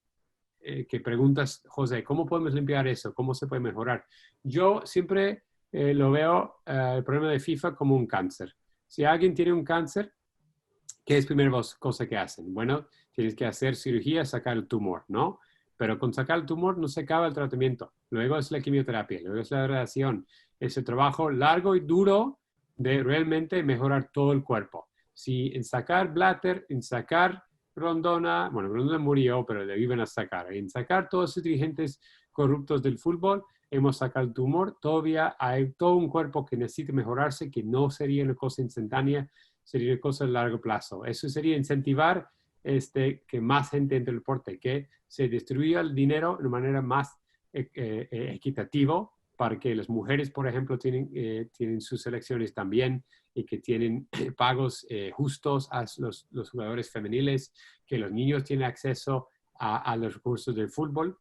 preguntas, José, ¿cómo podemos limpiar eso? ¿Cómo se puede mejorar? Yo siempre lo veo el problema de FIFA como un cáncer. Si alguien tiene un cáncer, ¿qué es la primera cosa que hacen? Bueno, tienes que hacer cirugía, sacar el tumor, ¿no? Pero con sacar el tumor no se acaba el tratamiento. Luego es la quimioterapia, luego es la radiación. Es el trabajo largo y duro de realmente mejorar todo el cuerpo. Si en sacar Blatter, en sacar Rondona, bueno, Rondona murió, pero le iban a sacar. En sacar todos los dirigentes corruptos del fútbol, hemos sacado el tumor. Todavía hay todo un cuerpo que necesita mejorarse, que no sería una cosa instantánea, sería una cosa a largo plazo. Eso sería incentivar que más gente entre el deporte, que se distribuya el dinero de manera más equitativa para que las mujeres, por ejemplo, tienen sus selecciones también y que tienen pagos justos a los jugadores femeniles, que los niños tienen acceso a los recursos del fútbol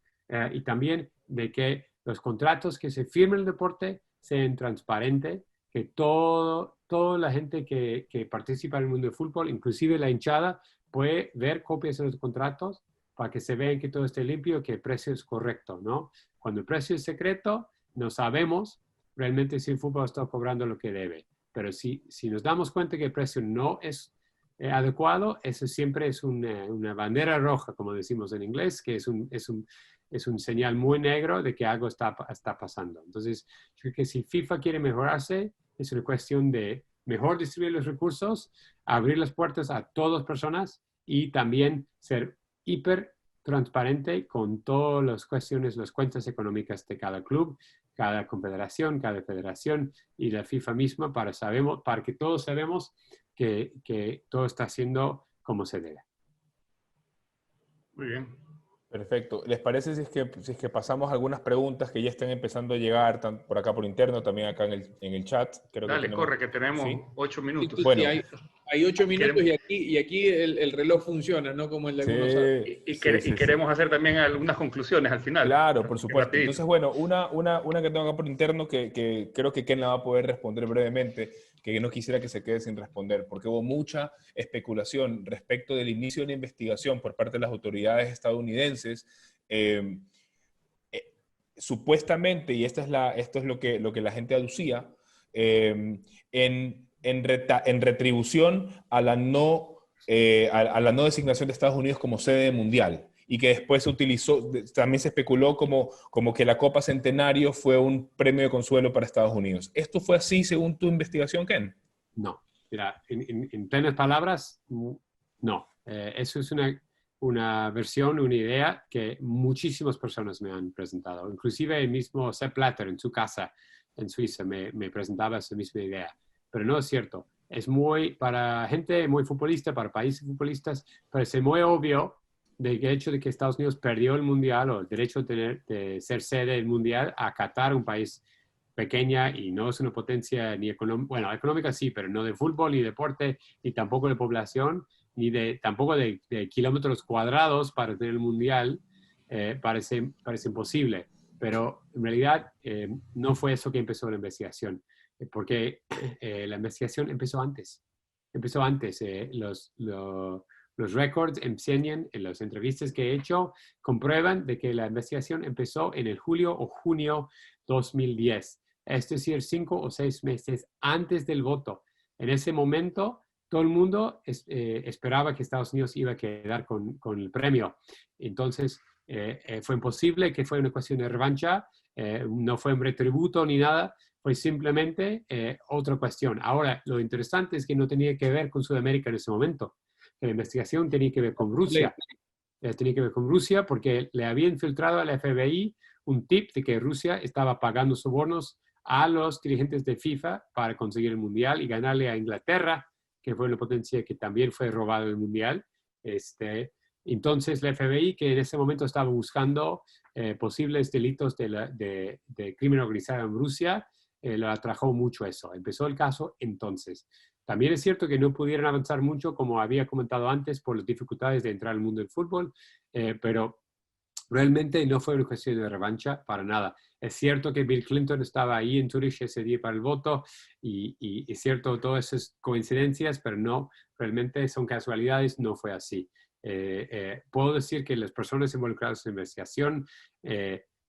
y también de que los contratos que se firmen en el deporte sean transparentes, que toda la gente que participa en el mundo del fútbol, inclusive la hinchada, puede ver copias de los contratos para que se vean que todo esté limpio, que el precio es correcto, ¿no? Cuando el precio es secreto, no sabemos realmente si el fútbol está cobrando lo que debe. Pero si nos damos cuenta que el precio no es adecuado, eso siempre es una bandera roja, como decimos en inglés, que es un señal muy negro de que algo está pasando. Entonces, yo creo que si FIFA quiere mejorarse, es una cuestión de mejor distribuir los recursos, abrir las puertas a todas las personas y también ser hiper transparente con todas las cuestiones, las cuentas económicas de cada club, cada confederación, cada federación y la FIFA misma para que todos sabemos que todo está haciendo como se debe. Muy bien. Perfecto. ¿Les parece si es que pasamos algunas preguntas que ya están empezando a llegar por acá por interno, también acá en el chat? Dale, corre, que tenemos ¿sí? 8 minutos. Sí, Bueno. Hay 8 minutos y aquí el reloj funciona, ¿no? Como el de algunos Sí, y queremos hacer también algunas conclusiones al final. Claro, por supuesto. Rapidito. Entonces, bueno, una que tengo acá por interno que creo que Ken la va a poder responder brevemente, que no quisiera que se quede sin responder, porque hubo mucha especulación respecto del inicio de una investigación por parte de las autoridades estadounidenses. Supuestamente, y esto es lo que la gente aducía, en retribución a la no designación de Estados Unidos como sede mundial, y que después también se especuló como que la Copa Centenario fue un premio de consuelo para Estados Unidos. ¿Esto fue así según tu investigación, Ken? No. Mira, en plenas palabras, no. Eso es una versión, una idea que muchísimas personas me han presentado. Inclusive el mismo Sepp Blatter en su casa en Suiza me presentaba esa misma idea. Pero no es cierto. Es para gente muy futbolista, para países futbolistas, parece muy obvio de que el hecho de que Estados Unidos perdió el Mundial o el derecho de ser sede del Mundial a Qatar, un país pequeña y no es una potencia ni económica, bueno, económica sí, pero no de fútbol ni deporte, ni tampoco de población, ni tampoco de kilómetros cuadrados para tener el Mundial, parece imposible. Pero en realidad no fue eso que empezó la investigación, porque la investigación empezó antes. Empezó antes. Los récords enseñan, en las entrevistas que he hecho, comprueban de que la investigación empezó en el julio o junio 2010. Es decir, 5 o 6 meses antes del voto. En ese momento, todo el mundo esperaba que Estados Unidos iba a quedar con el premio. Entonces, fue imposible, que fue una cuestión de revancha, no fue un retributo ni nada, fue simplemente otra cuestión. Ahora, lo interesante es que no tenía que ver con Sudamérica en ese momento. La investigación tenía que ver con Rusia. Tenía que ver con Rusia porque le había infiltrado al FBI un tip de que Rusia estaba pagando sobornos a los dirigentes de FIFA para conseguir el Mundial y ganarle a Inglaterra, que fue una potencia que también fue robada el Mundial. Entonces, la FBI, que en ese momento estaba buscando posibles delitos de crimen organizado en Rusia, lo atrajo mucho eso. Empezó el caso entonces. También es cierto que no pudieron avanzar mucho, como había comentado antes, por las dificultades de entrar al mundo del fútbol, pero realmente no fue una cuestión de revancha para nada. Es cierto que Bill Clinton estaba ahí en Zurich ese día para el voto y es cierto todas esas coincidencias, pero no, realmente son casualidades, no fue así. Puedo decir que las personas involucradas en la investigación,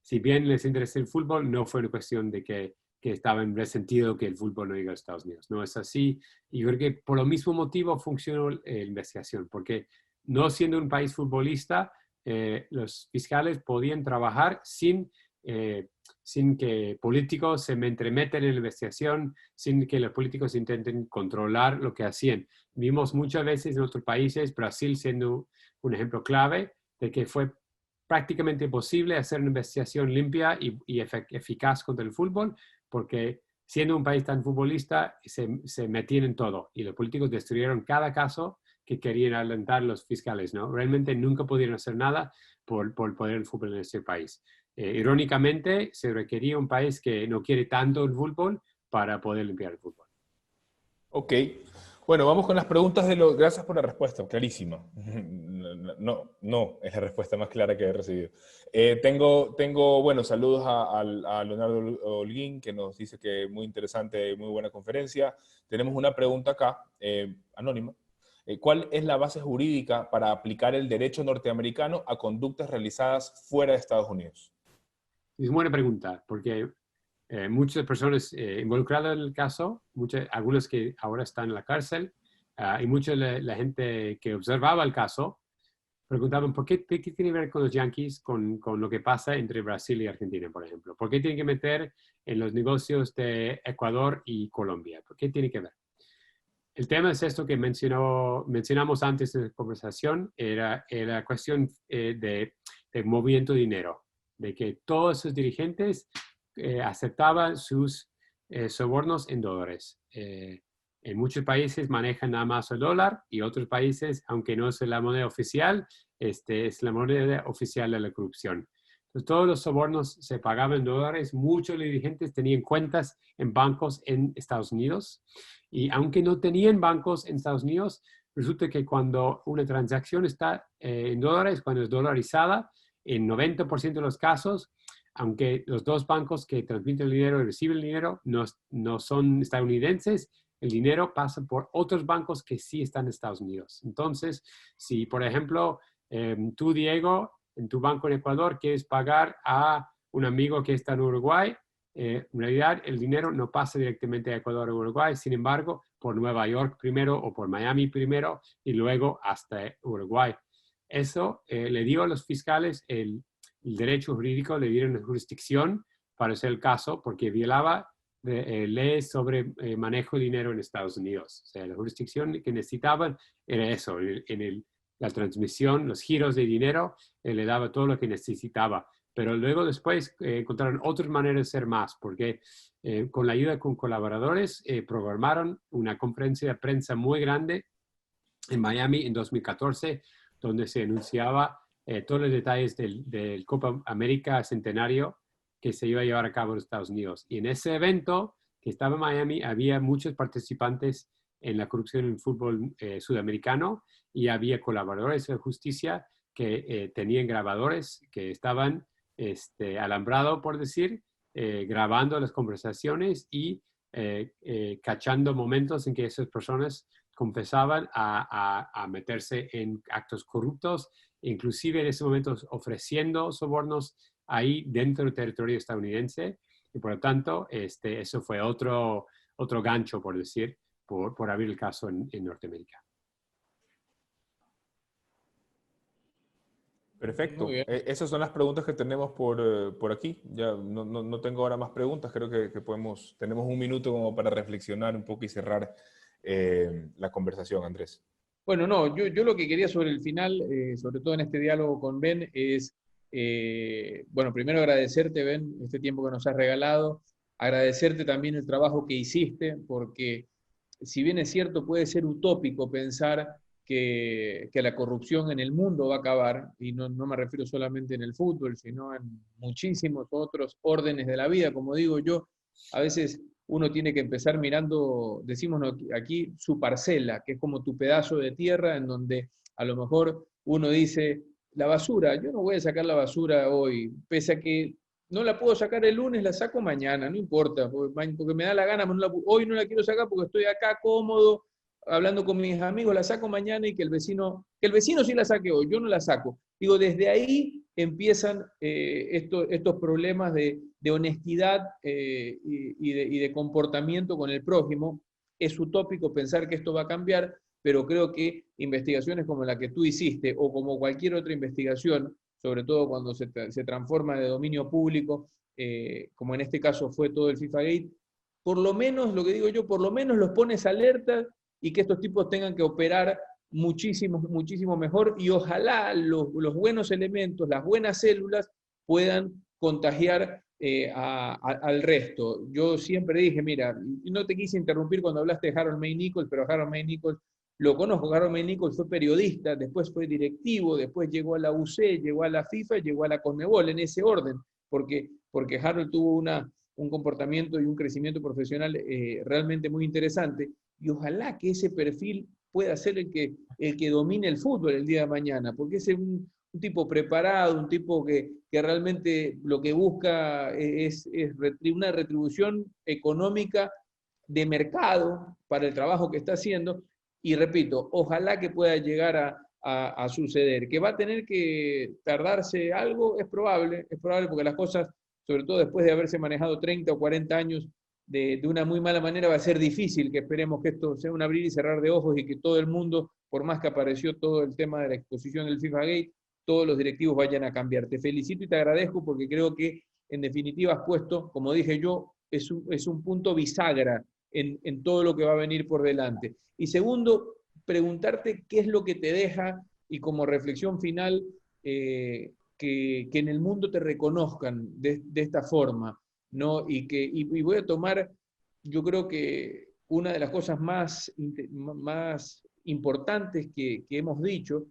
si bien les interesa el fútbol, no fue una cuestión de que estaban resentidos que el fútbol no llega a Estados Unidos. No es así. Y creo que por lo mismo motivo funcionó la investigación, porque no siendo un país futbolista, los fiscales podían trabajar sin que políticos se entremeten en la investigación, sin que los políticos intenten controlar lo que hacían. Vimos muchas veces en otros países, Brasil siendo un ejemplo clave, de que fue prácticamente imposible hacer una investigación limpia y eficaz contra el fútbol, porque siendo un país tan futbolista, se metían en todo y los políticos destruyeron cada caso que querían alentar los fiscales, ¿no? Realmente nunca pudieron hacer nada por el poder del fútbol en este país. Irónicamente, se requería un país que no quiere tanto el fútbol para poder limpiar el fútbol. Ok. Bueno, vamos con las preguntas de los... Gracias por la respuesta, clarísima. No, es la respuesta más clara que he recibido. Tengo bueno, saludos a Leonardo Holguín, que nos dice que muy interesante, muy buena conferencia. Tenemos una pregunta acá, anónima. ¿Cuál es la base jurídica para aplicar el derecho norteamericano a conductas realizadas fuera de Estados Unidos? Es buena pregunta, porque muchas personas involucradas en el caso, algunos que ahora están en la cárcel, y mucha la gente que observaba el caso, preguntaban ¿qué tiene que ver con los Yankees, con lo que pasa entre Brasil y Argentina, por ejemplo? ¿Por qué tienen que meter en los negocios de Ecuador y Colombia? ¿Por qué tiene que ver? El tema es esto que mencionamos antes en la conversación, era cuestión de movimiento de dinero, de que todos sus dirigentes aceptaban sus sobornos en dólares. En muchos países manejan nada más el dólar y otros países, aunque no es la moneda oficial, es la moneda oficial de la corrupción. Entonces, todos los sobornos se pagaban en dólares. Muchos dirigentes tenían cuentas en bancos en Estados Unidos. Y aunque no tenían bancos en Estados Unidos, resulta que cuando una transacción está en dólares, cuando es dolarizada, en 90% de los casos, aunque los dos bancos que transmiten el dinero y reciben el dinero no son estadounidenses, el dinero pasa por otros bancos que sí están en Estados Unidos. Entonces, si por ejemplo, tú, Diego, en tu banco en Ecuador quieres pagar a un amigo que está en Uruguay, en realidad el dinero no pasa directamente a Ecuador o Uruguay, sin embargo, por Nueva York primero o por Miami primero y luego hasta Uruguay. Eso le dio a los fiscales el derecho jurídico, le dieron la jurisdicción para hacer el caso porque violaba leyes sobre manejo de dinero en Estados Unidos. O sea, la jurisdicción que necesitaban era eso, la transmisión, los giros de dinero, le daba todo lo que necesitaba. Pero luego después encontraron otras maneras de hacer más, porque con la ayuda con colaboradores programaron una conferencia de prensa muy grande en Miami en 2014, donde se anunciaba todos los detalles del Copa América Centenario que se iba a llevar a cabo en Estados Unidos. Y en ese evento que estaba en Miami había muchos participantes en la corrupción en el fútbol sudamericano y había colaboradores de justicia que tenían grabadores que estaban alambrados, por decir, grabando las conversaciones y cachando momentos en que esas personas confesaban a meterse en actos corruptos, inclusive en ese momento ofreciendo sobornos ahí dentro del territorio estadounidense. Y por lo tanto, eso fue otro gancho, por decir, por abrir el caso en Norteamérica. Perfecto. Esas son las preguntas que tenemos por aquí. Ya no tengo ahora más preguntas. Creo que tenemos un minuto como para reflexionar un poco y cerrar la conversación, Andrés. Bueno, no, yo lo que quería sobre el final, sobre todo en este diálogo con Ben, es, bueno, primero agradecerte, Ben, este tiempo que nos has regalado, agradecerte también el trabajo que hiciste, porque si bien es cierto, puede ser utópico pensar que la corrupción en el mundo va a acabar, y no me refiero solamente en el fútbol, sino en muchísimos otros órdenes de la vida, como digo yo, a veces uno tiene que empezar mirando, decimos aquí, su parcela, que es como tu pedazo de tierra en donde a lo mejor uno dice, la basura, yo no voy a sacar la basura hoy, pese a que no la puedo sacar el lunes, la saco mañana, no importa, porque me da la gana, hoy no la quiero sacar porque estoy acá cómodo, hablando con mis amigos, la saco mañana y que el vecino sí la saque hoy, yo no la saco. Digo, desde ahí empiezan estos problemas de honestidad y de comportamiento con el prójimo. Es utópico pensar que esto va a cambiar, pero creo que investigaciones como la que tú hiciste o como cualquier otra investigación, sobre todo cuando se transforma de dominio público, como en este caso fue todo el FIFA Gate, por lo menos, lo que digo yo, por lo menos los pones alerta y que estos tipos tengan que operar muchísimo, muchísimo mejor y ojalá los buenos elementos, las buenas células puedan contagiar al resto. Yo siempre dije, mira, no te quise interrumpir cuando hablaste de Harold May Nichols, pero Harold May Nichols lo conozco. Harold May Nichols fue periodista, después fue directivo, después llegó a la UC, llegó a la FIFA, llegó a la CONMEBOL, en ese orden, porque Harold tuvo un comportamiento y un crecimiento profesional realmente muy interesante, y ojalá que ese perfil pueda ser el que domine el fútbol el día de mañana, porque es un tipo preparado, un tipo que realmente lo que busca es una retribución económica de mercado para el trabajo que está haciendo, y repito, ojalá que pueda llegar a suceder. Que va a tener que tardarse algo, es probable porque las cosas, sobre todo después de haberse manejado 30 o 40 años de una muy mala manera, va a ser difícil que esperemos que esto sea un abrir y cerrar de ojos y que todo el mundo, por más que apareció todo el tema de la exposición del FIFA Gate, todos los directivos vayan a cambiar. Te felicito y te agradezco porque creo que en definitiva has puesto, como dije yo, es un punto bisagra en todo lo que va a venir por delante. Y segundo, preguntarte qué es lo que te deja, y como reflexión final, que en el mundo te reconozcan de esta forma, ¿no? Y voy a tomar, yo creo que una de las cosas más importantes que hemos dicho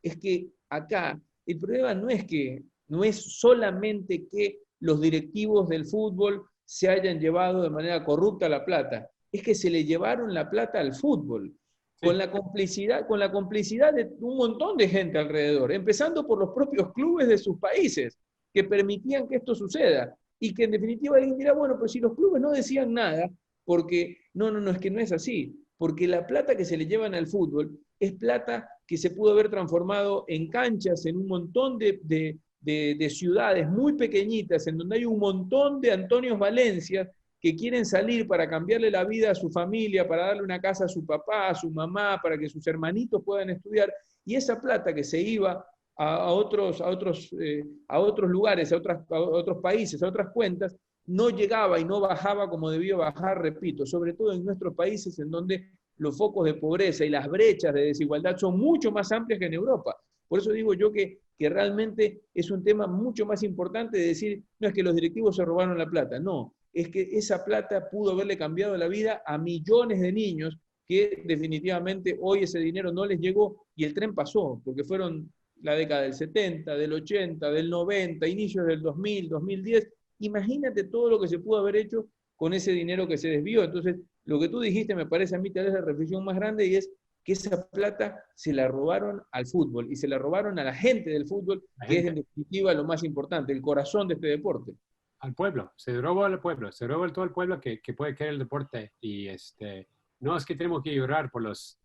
es que acá el problema no es solamente que los directivos del fútbol se hayan llevado de manera corrupta la plata, es que se le llevaron la plata al fútbol, sí, con la complicidad de un montón de gente alrededor, empezando por los propios clubes de sus países, que permitían que esto suceda, y que en definitiva alguien dirá, bueno, pues si los clubes no decían nada, porque no, es que no es así, porque la plata que se le llevan al fútbol es plata que se pudo haber transformado en canchas, en un montón de ciudades muy pequeñitas, en donde hay un montón de Antonios Valencias que quieren salir para cambiarle la vida a su familia, para darle una casa a su papá, a su mamá, para que sus hermanitos puedan estudiar, y esa plata que se iba a otros lugares, a otros países, a otras cuentas, no llegaba y no bajaba como debía bajar, repito, sobre todo en nuestros países en donde los focos de pobreza y las brechas de desigualdad son mucho más amplias que en Europa. Por eso digo yo que realmente es un tema mucho más importante de decir, no es que los directivos se robaron la plata, no, es que esa plata pudo haberle cambiado la vida a millones de niños que definitivamente hoy ese dinero no les llegó y el tren pasó, porque fueron la década del 70, del 80, del 90, inicios del 2000, 2010. Imagínate todo lo que se pudo haber hecho con ese dinero que se desvió. Entonces, lo que tú dijiste me parece a mí tal vez la reflexión más grande, y es que esa plata se la robaron al fútbol y se la robaron a la gente del fútbol, que es en definitiva lo más importante, el corazón de este deporte. Al pueblo, se robó al pueblo, se robó todo el pueblo que puede querer el deporte. Y no es que tenemos que llorar por los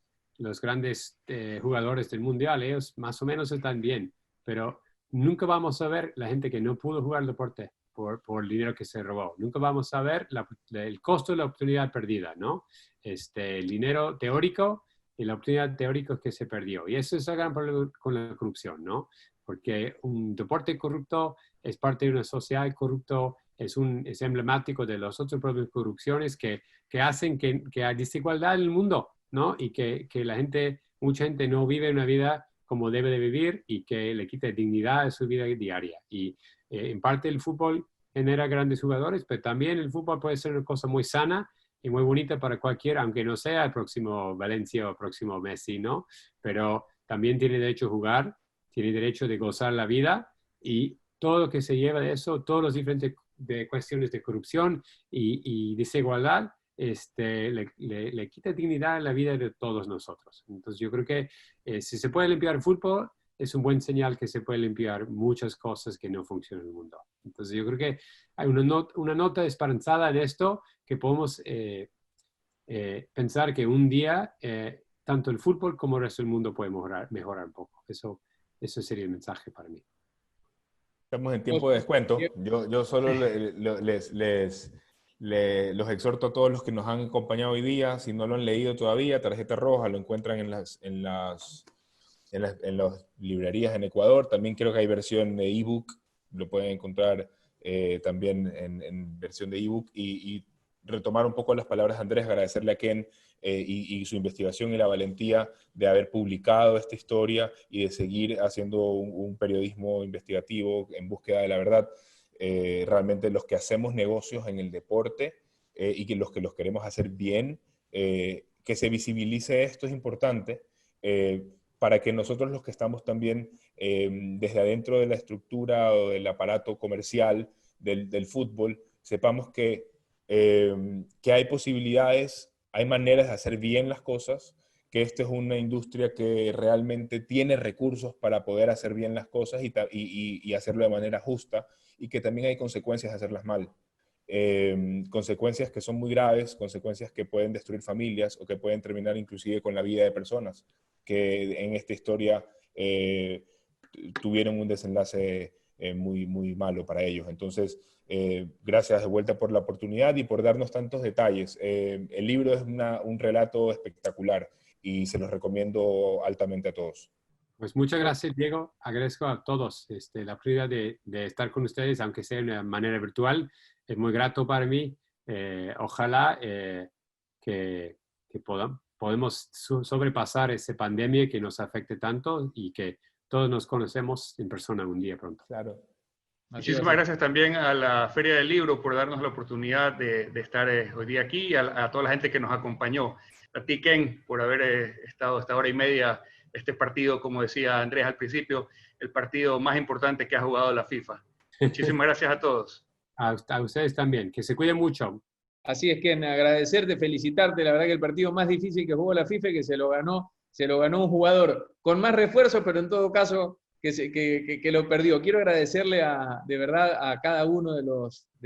grandes jugadores del mundial, ellos más o menos están bien, pero nunca vamos a ver la gente que no pudo jugar el deporte por el dinero que se robó. Nunca vamos a ver el costo de la oportunidad perdida, ¿no? El dinero teórico y la oportunidad teórica que se perdió. Y eso es el gran problema con la corrupción, ¿no? Porque un deporte corrupto es parte de una sociedad corrupta, es emblemático de las otras corrupciones que hacen que hay desigualdad en el mundo, ¿no? Y que mucha gente no vive una vida como debe de vivir y que le quita dignidad a su vida diaria. Y en parte el fútbol genera grandes jugadores, pero también el fútbol puede ser una cosa muy sana y muy bonita para cualquiera, aunque no sea el próximo Valencia o el próximo Messi, ¿no? Pero también tiene derecho a jugar, tiene derecho de gozar la vida, y todo lo que se lleva de eso, todos los diferentes cuestiones de corrupción y desigualdad, le quita dignidad a la vida de todos nosotros. Entonces yo creo que si se puede limpiar el fútbol, es un buen señal que se puede limpiar muchas cosas que no funcionan en el mundo. Entonces yo creo que hay una nota esperanzada en esto, que podemos pensar que un día tanto el fútbol como el resto del mundo puede mejorar un poco. Eso sería el mensaje para mí. Estamos en tiempo de descuento. Yo solo los exhorto a todos los que nos han acompañado hoy día, si no lo han leído todavía, Tarjeta Roja, lo encuentran en las librerías en Ecuador. También creo que hay versión de ebook, lo pueden encontrar también en versión de ebook. Y retomar un poco las palabras de Andrés, agradecerle a Ken y su investigación y la valentía de haber publicado esta historia y de seguir haciendo un periodismo investigativo en búsqueda de la verdad. Realmente los que hacemos negocios en el deporte y que los queremos hacer bien, que se visibilice esto es importante, para que nosotros los que estamos también desde adentro de la estructura o del aparato comercial del fútbol, sepamos que hay posibilidades, hay maneras de hacer bien las cosas, que esta es una industria que realmente tiene recursos para poder hacer bien las cosas y hacerlo de manera justa, y que también hay consecuencias de hacerlas mal. Consecuencias que son muy graves, consecuencias que pueden destruir familias o que pueden terminar inclusive con la vida de personas que en esta historia tuvieron un desenlace muy, muy malo para ellos. Entonces, gracias de vuelta por la oportunidad y por darnos tantos detalles. El libro es un relato espectacular y se los recomiendo altamente a todos. Pues muchas gracias, Diego. Agradezco a todos la oportunidad de estar con ustedes, aunque sea de una manera virtual. Es muy grato para mí. Ojalá que podemos sobrepasar esa pandemia que nos afecte tanto y que todos nos conocemos en persona un día pronto. Claro. Muchísimas gracias también a la Feria del Libro por darnos la oportunidad de estar hoy día aquí, y a toda la gente que nos acompañó. A ti, Ken, por haber estado esta hora y media. Este partido, como decía Andrés al principio, el partido más importante que ha jugado la FIFA. Muchísimas gracias a todos. A ustedes también. Que se cuiden mucho. Así es, Ken, agradecerte, felicitarte. La verdad que el partido más difícil que jugó la FIFA, que se lo ganó un jugador con más refuerzos, pero en todo caso que lo perdió. Quiero agradecerle de verdad a cada uno de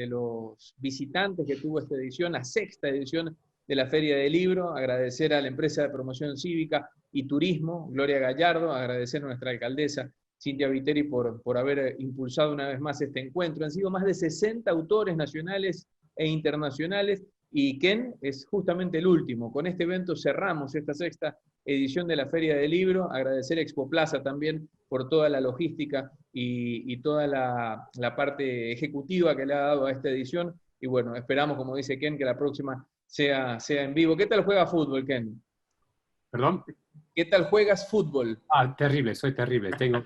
los visitantes que tuvo esta edición, la sexta edición de la Feria del Libro, agradecer a la empresa de promoción cívica y turismo, Gloria Gallardo, agradecer a nuestra alcaldesa, Cintia Viteri, por haber impulsado una vez más este encuentro. Han sido más de 60 autores nacionales e internacionales, y Ken es justamente el último. Con este evento cerramos esta sexta edición de la Feria del Libro. Agradecer a Expo Plaza también por toda la logística y toda la parte ejecutiva que le ha dado a esta edición. y bueno, esperamos, como dice Ken, que la próxima sea en vivo. ¿Qué tal juega fútbol, Ken? ¿Perdón? ¿Qué tal juegas fútbol? Terrible, soy terrible. Tengo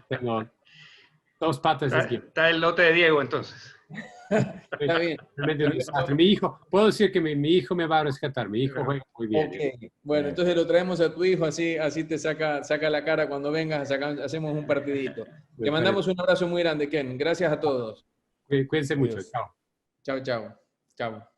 2 patas de izquierda. Está el lote de Diego, entonces. Está bien. Realmente un desastre. Mi hijo, puedo decir que mi hijo me va a rescatar. Mi hijo juega muy bien. Okay. Bueno, entonces lo traemos a tu hijo, así te saca la cara cuando vengas, hacemos un partidito. Te mandamos un abrazo muy grande, Ken. Gracias a todos. Cuídense mucho. Chao. Chao, chao. Chao.